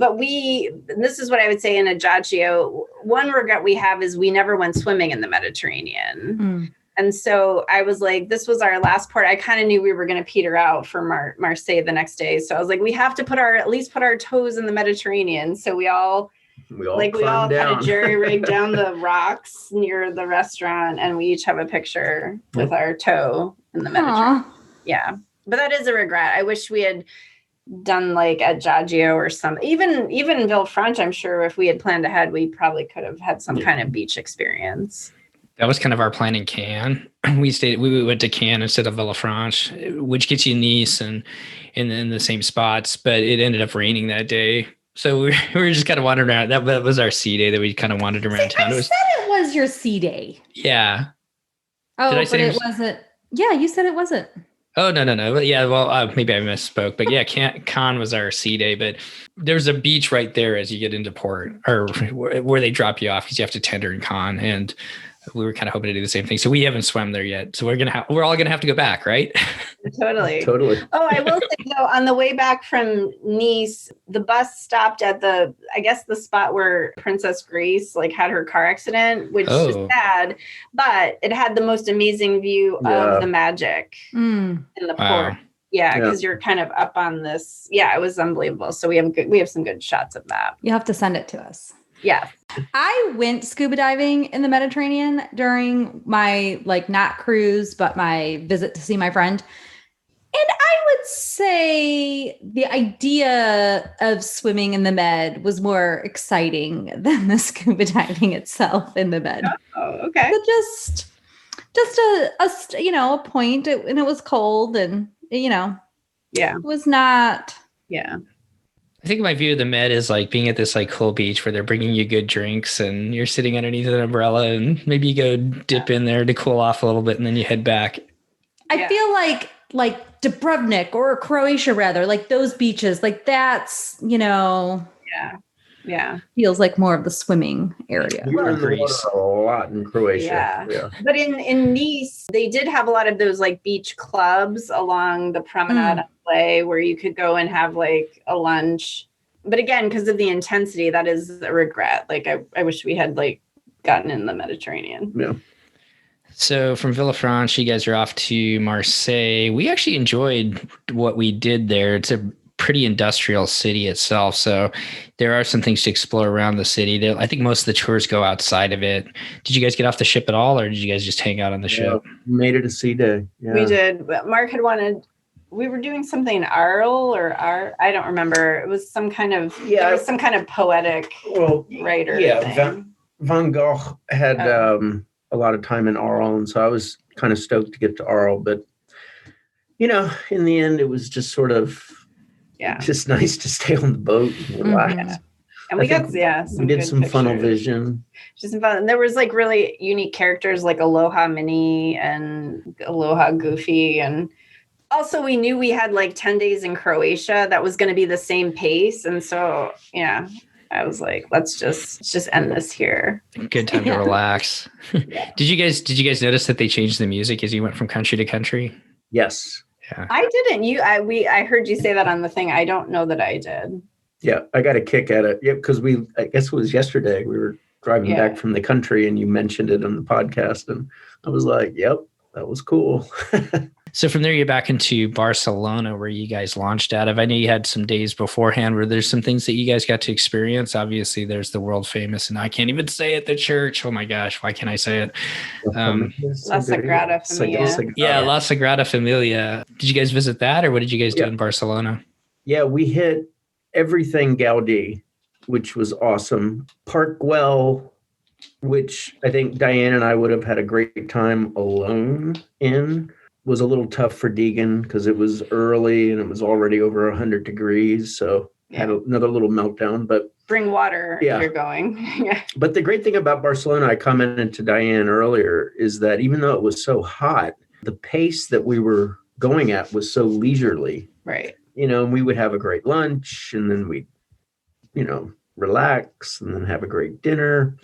this is what I would say in Ajaccio, one regret we have is we never went swimming in the Mediterranean. Mm. And so I was like, this was our last port. I kind of knew we were going to peter out for Marseille the next day. So I was like, we have to at least put our toes in the Mediterranean. So we all kind of jerry-rigged down the rocks near the restaurant. And we each have a picture with our toe in the Mediterranean. Aww. Yeah. But that is a regret. I wish we had done like at Ajaccio or even Villefranche. I'm sure if we had planned ahead, we probably could have had some kind of beach experience. That was kind of our plan in Cannes. We went to Cannes instead of Villefranche, which gets you Nice and in the same spots, but it ended up raining that day. So we were just kind of wandering around. That was our sea day that we kind of wandered around town. I said it was your sea day. Yeah. Oh, Did I but say it wasn't. Yeah, you said it wasn't. Oh, no. Yeah, well, maybe I misspoke. But yeah, Cannes was our sea day. But there's a beach right there as you get into port, or where they drop you off because you have to tender in Cannes. And we were kind of hoping to do the same thing. So we haven't swum there yet. So we're all gonna have to go back, right? Totally. Oh, I will say though, on the way back from Nice, the bus stopped at the spot where Princess Grace like had her car accident, which is sad, but it had the most amazing view of the magic in the port. Yeah, because you're kind of up on this. Yeah, it was unbelievable. So we have some good shots of that. You have to send it to us. Yeah. I went scuba diving in the Mediterranean during my not cruise, but my visit to see my friend. And I would say the idea of swimming in the Med was more exciting than the scuba diving itself in the Med. Oh, okay. But just a point, and it was cold, and it was not. Yeah. I think my view of the Med is like being at this cool beach where they're bringing you good drinks and you're sitting underneath an umbrella and maybe you go dip in there to cool off a little bit and then you head back. I feel like Dubrovnik or Croatia rather, like those beaches, like that's, Yeah. Yeah. feels like more of the swimming area. We were in the Greece. water a lot in Croatia. Yeah. But in Nice, they did have a lot of those like beach clubs along the promenade on Play where you could go and have like a lunch. But again, because of the intensity, that is a regret. Like I wish we had like gotten in the Mediterranean. Yeah. So from Villefranche, you guys are off to Marseille. We actually enjoyed what we did there. It's a pretty industrial city itself. So there are some things to explore around the city. I think most of the tours go outside of it. Did you guys get off the ship at all, or did you guys just hang out on the ship? We made it a sea day. Yeah. We did. But Mark had wanted, we were doing something Arles or I don't remember. It was some kind of, there was some kind of poetic writer thing. Van Gogh had a lot of time in Arles, and so I was kind of stoked to get to Arles. But, you know, in the end, it was just sort of just nice to stay on the boat and relax. Yeah. And we did some funnel vision. Just fun. And there was like really unique characters like Aloha Minnie and Aloha Goofy. And also we knew we had like 10 days in Croatia that was going to be the same pace. And so, yeah, I was like, let's just end this here. Good time to relax. Did you guys notice that they changed the music as you went from country to country? Yes. Yeah. I didn't. I heard you say that on the thing. I don't know that I did. Yeah, I got a kick at it. Yeah, because I guess it was yesterday. We were driving back from the country, and you mentioned it on the podcast, and I was like, "Yep, that was cool." So from there, you're back into Barcelona, where you guys launched out of. I know you had some days beforehand where there's some things that you guys got to experience. Obviously, there's the world famous, and I can't even say it, the church. Oh my gosh, why can't I say it? La Sagrada Familia. Yeah, La Sagrada Familia. Did you guys visit that, or what did you guys do in Barcelona? Yeah, we hit everything Gaudi, which was awesome. Park Güell, which I think Diane and I would have had a great time alone in, was a little tough for Deegan because it was early and it was already over 100 degrees. So had another little meltdown, but bring water if you're going. But the great thing about Barcelona, I commented to Diane earlier, is that even though it was so hot, the pace that we were going at was so leisurely. Right. You know, and we would have a great lunch and then we'd, you know, relax and then have a great dinner.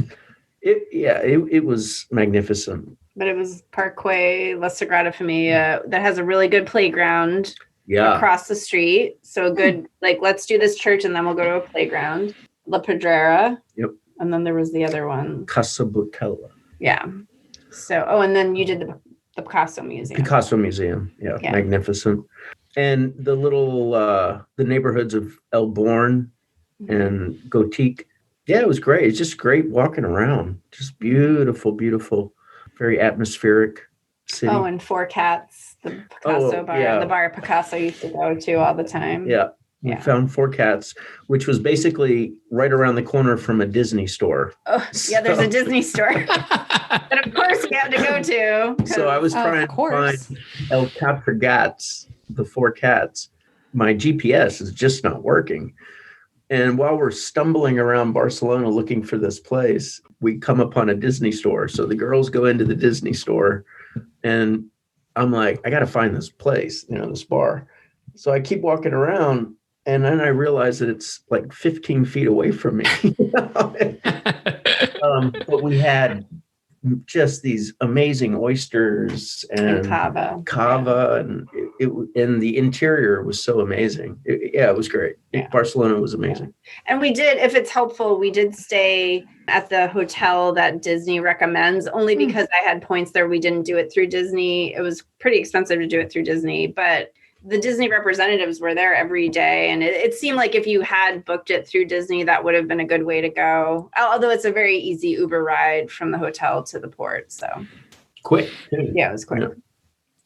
It was magnificent. But it was Parkway La Sagrada Familia that has a really good playground across the street. So good, like, let's do this church and then we'll go to a playground. La Pedrera. Yep. And then there was the other one. Casa Botella. Yeah. So, and then you did the Picasso Museum. Picasso Museum. Yeah. Magnificent. And the little, the neighborhoods of Elborn and Gotique. Yeah, it was great. It's just great walking around. Just beautiful, beautiful, very atmospheric city. Oh, and Four Cats, the Picasso bar, the bar Picasso used to go to all the time. Yeah. We found Four Cats, which was basically right around the corner from a Disney store. Oh, yeah, there's a Disney store. And of course we had to go to. So I was trying to find El Quatre Gats, the Four Cats. My GPS is just not working. And while we're stumbling around Barcelona looking for this place, we come upon a Disney store. So the girls go into the Disney store and I'm like, I got to find this place, you know, this bar. So I keep walking around and then I realize that it's like 15 feet away from me. But we had just these amazing oysters and cava, and and the interior was so amazing. It was great. Barcelona was amazing. And we did, if it's helpful, we did stay at the hotel that Disney recommends, only because I had points there. We didn't do it through Disney. It was pretty expensive to do it through Disney, but the Disney representatives were there every day. And it seemed like if you had booked it through Disney, that would have been a good way to go. Although it's a very easy Uber ride from the hotel to the port. So quick. Yeah, it was quick. Yeah.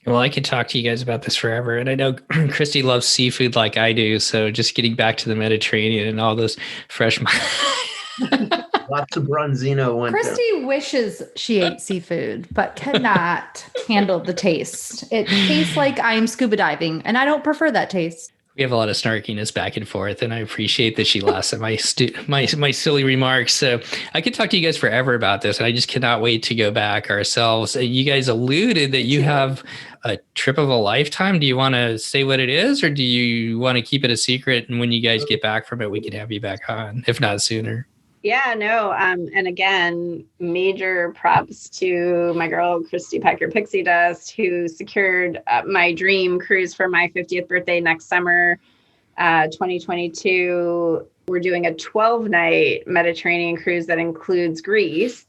Well, I could talk to you guys about this forever. And I know Christy loves seafood like I do. So just getting back to the Mediterranean and all those fresh... Lots of Bronzino. Christy wishes she ate seafood, but cannot handle the taste. It tastes like I'm scuba diving, and I don't prefer that taste. We have a lot of snarkiness back and forth, and I appreciate that she laughs at my silly remarks. So I could talk to you guys forever about this, and I just cannot wait to go back ourselves. You guys alluded that you have a trip of a lifetime. Do you want to say what it is, or do you want to keep it a secret? And when you guys get back from it, we can have you back on, if not sooner. Yeah, no. And again, major props to my girl, Christy Packer Pixie Dust, who secured my dream cruise for my 50th birthday next summer, 2022. We're doing a 12-night Mediterranean cruise that includes Greece.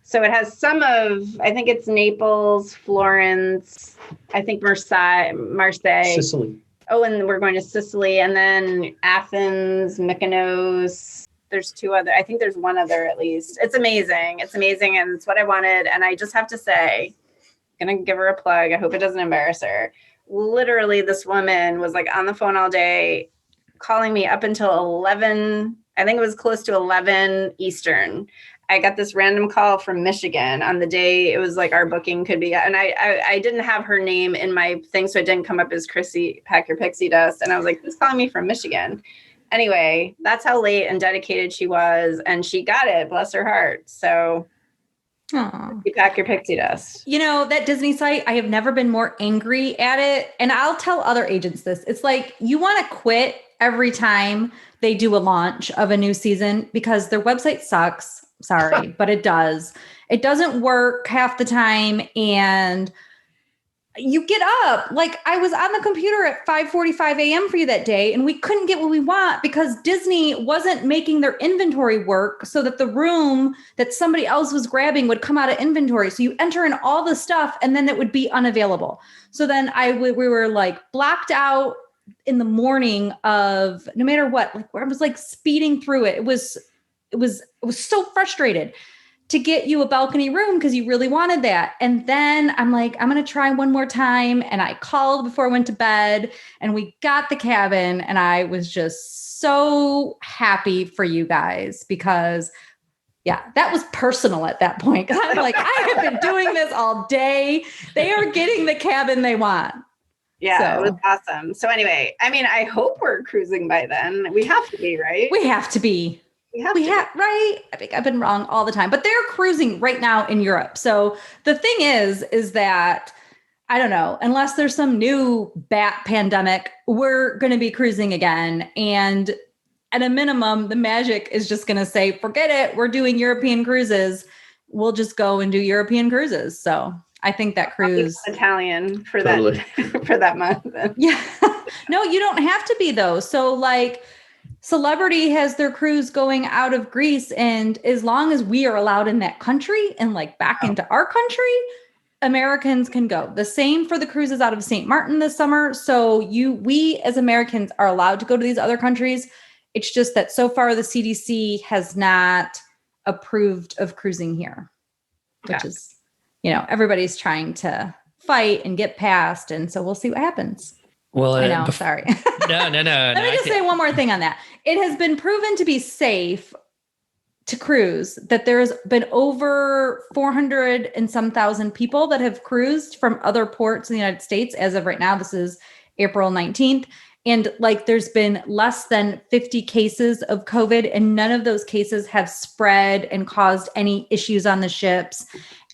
So it has some of, I think it's Naples, Florence, I think Marseille. Sicily. Oh, and we're going to Sicily, and then Athens, Mykonos. There's two other, I think there's one other at least. It's amazing. It's amazing. And it's what I wanted. And I just have to say, I'm going to give her a plug. I hope it doesn't embarrass her. Literally, this woman was like on the phone all day, calling me up until 11. I think it was close to 11 Eastern. I got this random call from Michigan on the day it was like our booking could be. And I didn't have her name in my thing, so it didn't come up as Chrissy Packer Pixie Dust. And I was like, who's calling me from Michigan? Anyway, that's how late and dedicated she was. And she got it. Bless her heart. So you pack your pixie dust. You know, that Disney site, I have never been more angry at it. And I'll tell other agents this. It's like you want to quit every time they do a launch of a new season because their website sucks. Sorry, but it does. It doesn't work half the time. And you get up, like I was on the computer at 5:45 a.m. for you that day, and we couldn't get what we want because Disney wasn't making their inventory work so that the room that somebody else was grabbing would come out of inventory. So you enter in all the stuff and then it would be unavailable. So then we were like blocked out in the morning of no matter what, like I was like speeding through it. It was so frustrated to get you a balcony room because you really wanted that. And then I'm like, I'm going to try one more time. And I called before I went to bed and we got the cabin. And I was just so happy for you guys because that was personal at that point. Cause I'm like, I have been doing this all day. They are getting the cabin they want. Yeah, it was awesome. So anyway, I mean, I hope we're cruising by then. We have to be, right? We have to be. Right. I think I've been wrong all the time, but they're cruising right now in Europe. So the thing is that I don't know, unless there's some new bat pandemic, we're going to be cruising again. And at a minimum, the magic is just going to say, forget it. We're doing European cruises. We'll just go and do European cruises. So I think that cruise Italian for totally. For that month. Yeah. No, you don't have to be though. So like, Celebrity has their cruise going out of Greece. And as long as we are allowed in that country and like back into our country, Americans can go. The same for the cruises out of St. Martin this summer. So we as Americans are allowed to go to these other countries. It's just that so far the CDC has not approved of cruising here, which is, everybody's trying to fight and get past. And so we'll see what happens. Well, I know. Sorry. No. Let me just say one more thing on that. It has been proven to be safe to cruise, that there's been over 400 and some thousand people that have cruised from other ports in the United States. As of right now, this is April 19th. And like, there's been less than 50 cases of COVID, and none of those cases have spread and caused any issues on the ships.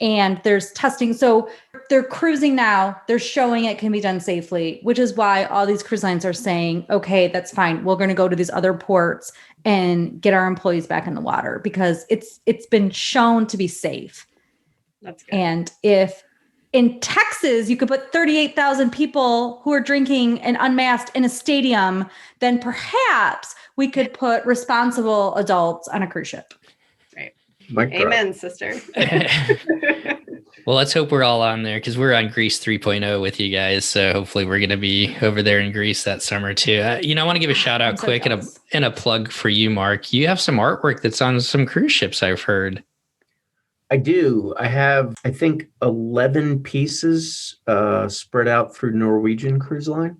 And there's testing. So they're cruising now. They're showing it can be done safely, which is why all these cruise lines are saying, okay, that's fine. We're going to go to these other ports and get our employees back in the water because it's been shown to be safe. That's good. And if in Texas, you could put 38,000 people who are drinking and unmasked in a stadium, then perhaps we could put responsible adults on a cruise ship. Right. Amen, sister. Well, let's hope we're all on there because we're on Greece 3.0 with you guys. So hopefully we're going to be over there in Greece that summer too. I want to give a shout out quick and a plug for you, Mark. You have some artwork that's on some cruise ships, I've heard. I do. I have, I think, 11 pieces spread out through Norwegian Cruise Line.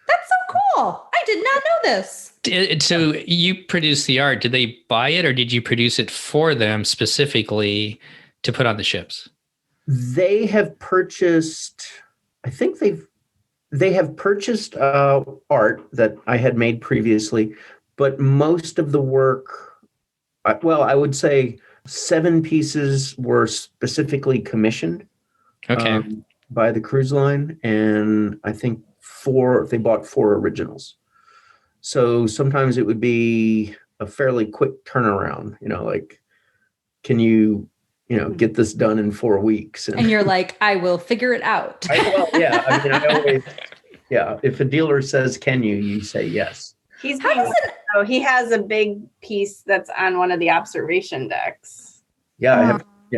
That's so cool. I did not know this. So you produced the art. Did they buy it or did you produce it for them specifically to put on the ships? They have purchased, I think they have purchased art that I had made previously, but most of the work, I would say 7 pieces were specifically commissioned. Okay. by the cruise line, and I think they bought 4 originals. So sometimes it would be a fairly quick turnaround, like, can you get this done in 4 weeks? And you're like, I will figure it out. I always, if a dealer says, can you say yes. He has a big piece that's on one of the observation decks. Yeah. I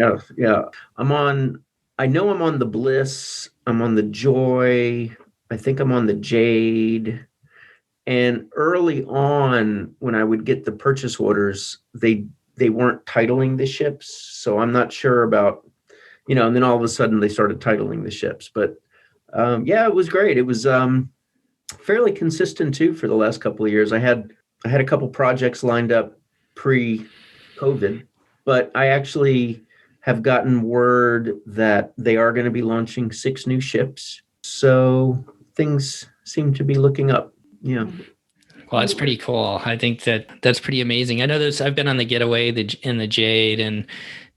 know I'm on the Bliss. I'm on the Joy. I think I'm on the Jade. And early on, when I would get the purchase orders, they weren't titling the ships. So I'm not sure about, and then all of a sudden they started titling the ships. But it was great. It was fairly consistent too for the last couple of years. I had a couple projects lined up pre-COVID, but I actually have gotten word that they are going to be launching 6 new ships. So things seem to be looking up. Yeah. Well, that's pretty cool. I think that's pretty amazing. I know I've been on the Getaway and the Jade, and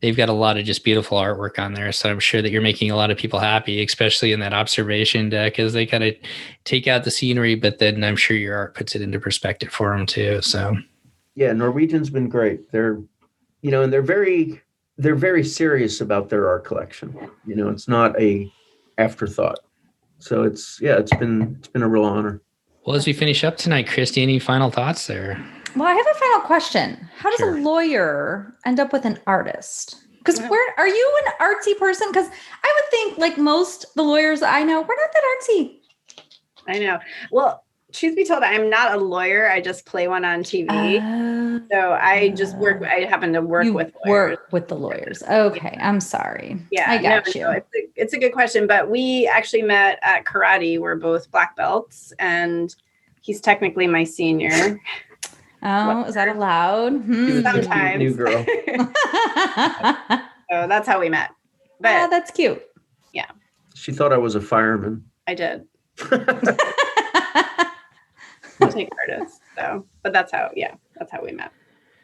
they've got a lot of just beautiful artwork on there. So I'm sure that you're making a lot of people happy, especially in that observation deck, as they kind of take out the scenery, but then I'm sure your art puts it into perspective for them too. So yeah, Norwegian's been great. They're, and they're very serious about their art collection. It's not a afterthought. So it's been a real honor. Well, as we finish up tonight, Christy, any final thoughts there? Well, I have a final question. How does a lawyer end up with an artist? Because are you an artsy person? Because I would think, like most the lawyers I know, we're not that artsy. I know. Well, truth be told, I'm not a lawyer. I just play one on TV. So I just work. I happen to work with lawyers. Work with the lawyers. Okay, I'm sorry. Yeah, I got you. No, it's a good question. But we actually met at karate. We're both black belts, and he's technically my senior. Oh, is that allowed? Sometimes. New girl. So that's how we met. But that's cute. Yeah. She thought I was a fireman. I did. I'll take artists. So, but that's how we met.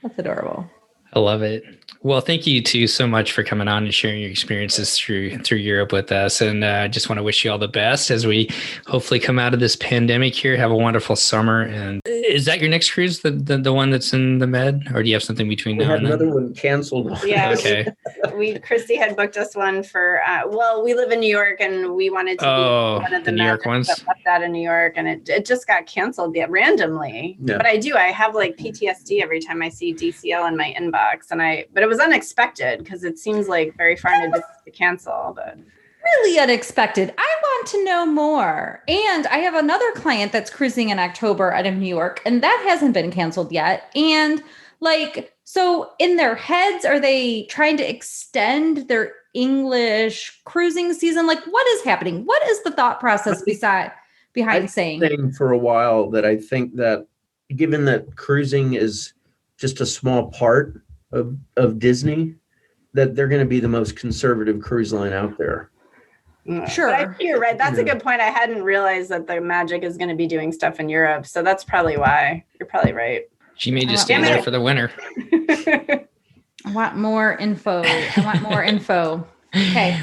That's adorable. I love it. Well, thank you too so much for coming on and sharing your experiences through Europe with us. And I just want to wish you all the best as we hopefully come out of this pandemic here. Have a wonderful summer. And is that your next cruise, the one that's in the Med, or do you have something between now and then? Another one canceled. Yeah. Okay. Christy had booked us one for. We live in New York, and we wanted to be one of the New York ones. That left out of New York, and it just got canceled randomly. Yeah. But I have like PTSD every time I see DCL in my inbox. But it was unexpected because it seems like very far in advance to cancel, but really unexpected. I want to know more. And I have another client that's cruising in October out of New York, and that hasn't been canceled yet. And so in their heads, are they trying to extend their English cruising season? Like, what is happening? What is the thought process behind saying for a while that I think that given that cruising is just a small part of Disney, that they're going to be the most conservative cruise line out there. Sure. But I think you're right. That's a good point. I hadn't realized that the Magic is going to be doing stuff in Europe. So that's probably why. You're probably right. She may just stay there for the winter. I want more info. Okay.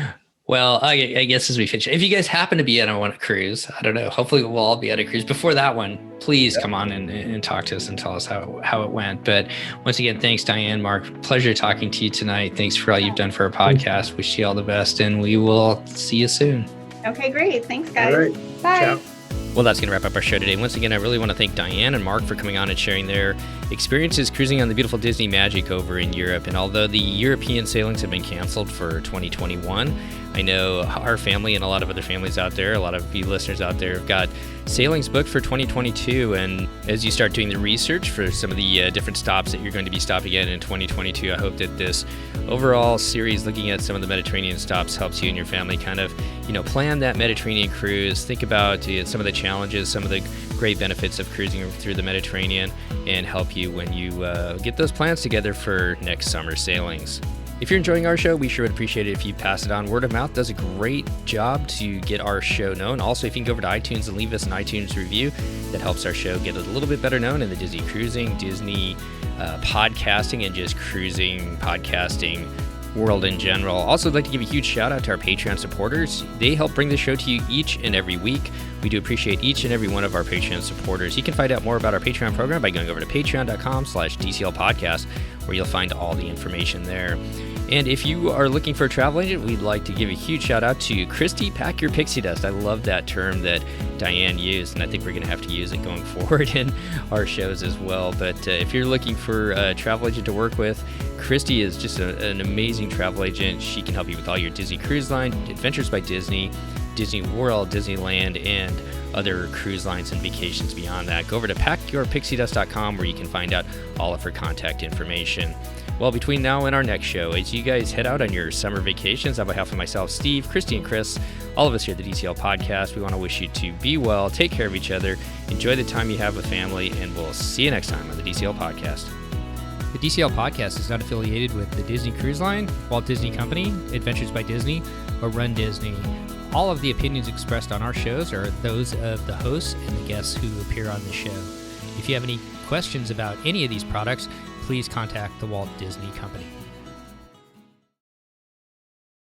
Well, I guess as we finish, if you guys happen to be on a cruise, I don't know, hopefully we'll all be at a cruise before that one. Please come on and talk to us and tell us how it went. But once again, thanks, Diane, Mark. Pleasure talking to you tonight. Thanks for all you've done for our podcast. Wish you all the best, and we will see you soon. Okay, great. Thanks, guys. All right. Bye. Ciao. Well, that's going to wrap up our show today. Once again, I really want to thank Diane and Mark for coming on and sharing their experiences cruising on the beautiful Disney Magic over in Europe. And although the European sailings have been canceled for 2021, I know our family and a lot of other families out there, a lot of you listeners out there have got sailings booked for 2022. And as you start doing the research for some of the different stops that you're going to be stopping at in 2022, I hope that this overall series looking at some of the Mediterranean stops helps you and your family kind of, plan that Mediterranean cruise, think about some of the challenges, some of the great benefits of cruising through the Mediterranean, and help you when you get those plans together for next summer sailings. If you're enjoying our show, we sure would appreciate it if you pass it on. Word of mouth does a great job to get our show known. Also, if you can go over to iTunes and leave us an iTunes review, that helps our show get a little bit better known in the Disney cruising, Disney podcasting, and just cruising podcasting world in general. Also, I'd like to give a huge shout out to our Patreon supporters. They help bring the show to you each and every week. We do appreciate each and every one of our Patreon supporters. You can find out more about our Patreon program by going over to patreon.com/DCL podcast, where you'll find all the information there. And if you are looking for a travel agent, we'd like to give a huge shout out to Christy Pack Your Pixie Dust. I love that term that Diane used, and I think we're going to have to use it going forward in our shows as well. But if you're looking for a travel agent to work with, Christy is just an amazing travel agent. She can help you with all your Disney Cruise Line, Adventures by Disney, Disney World, Disneyland, and other cruise lines and vacations beyond that. Go over to packyourpixiedust.com where you can find out all of her contact information. Well, between now and our next show, as you guys head out on your summer vacations, on behalf of myself, Steve, Christy, and Chris, all of us here at the DCL Podcast, we want to wish you to be well, take care of each other, enjoy the time you have with family, and we'll see you next time on the DCL Podcast. The DCL Podcast is not affiliated with the Disney Cruise Line, Walt Disney Company, Adventures by Disney, or Run Disney. All of the opinions expressed on our shows are those of the hosts and the guests who appear on the show. If you have any questions about any of these products, please contact the Walt Disney Company.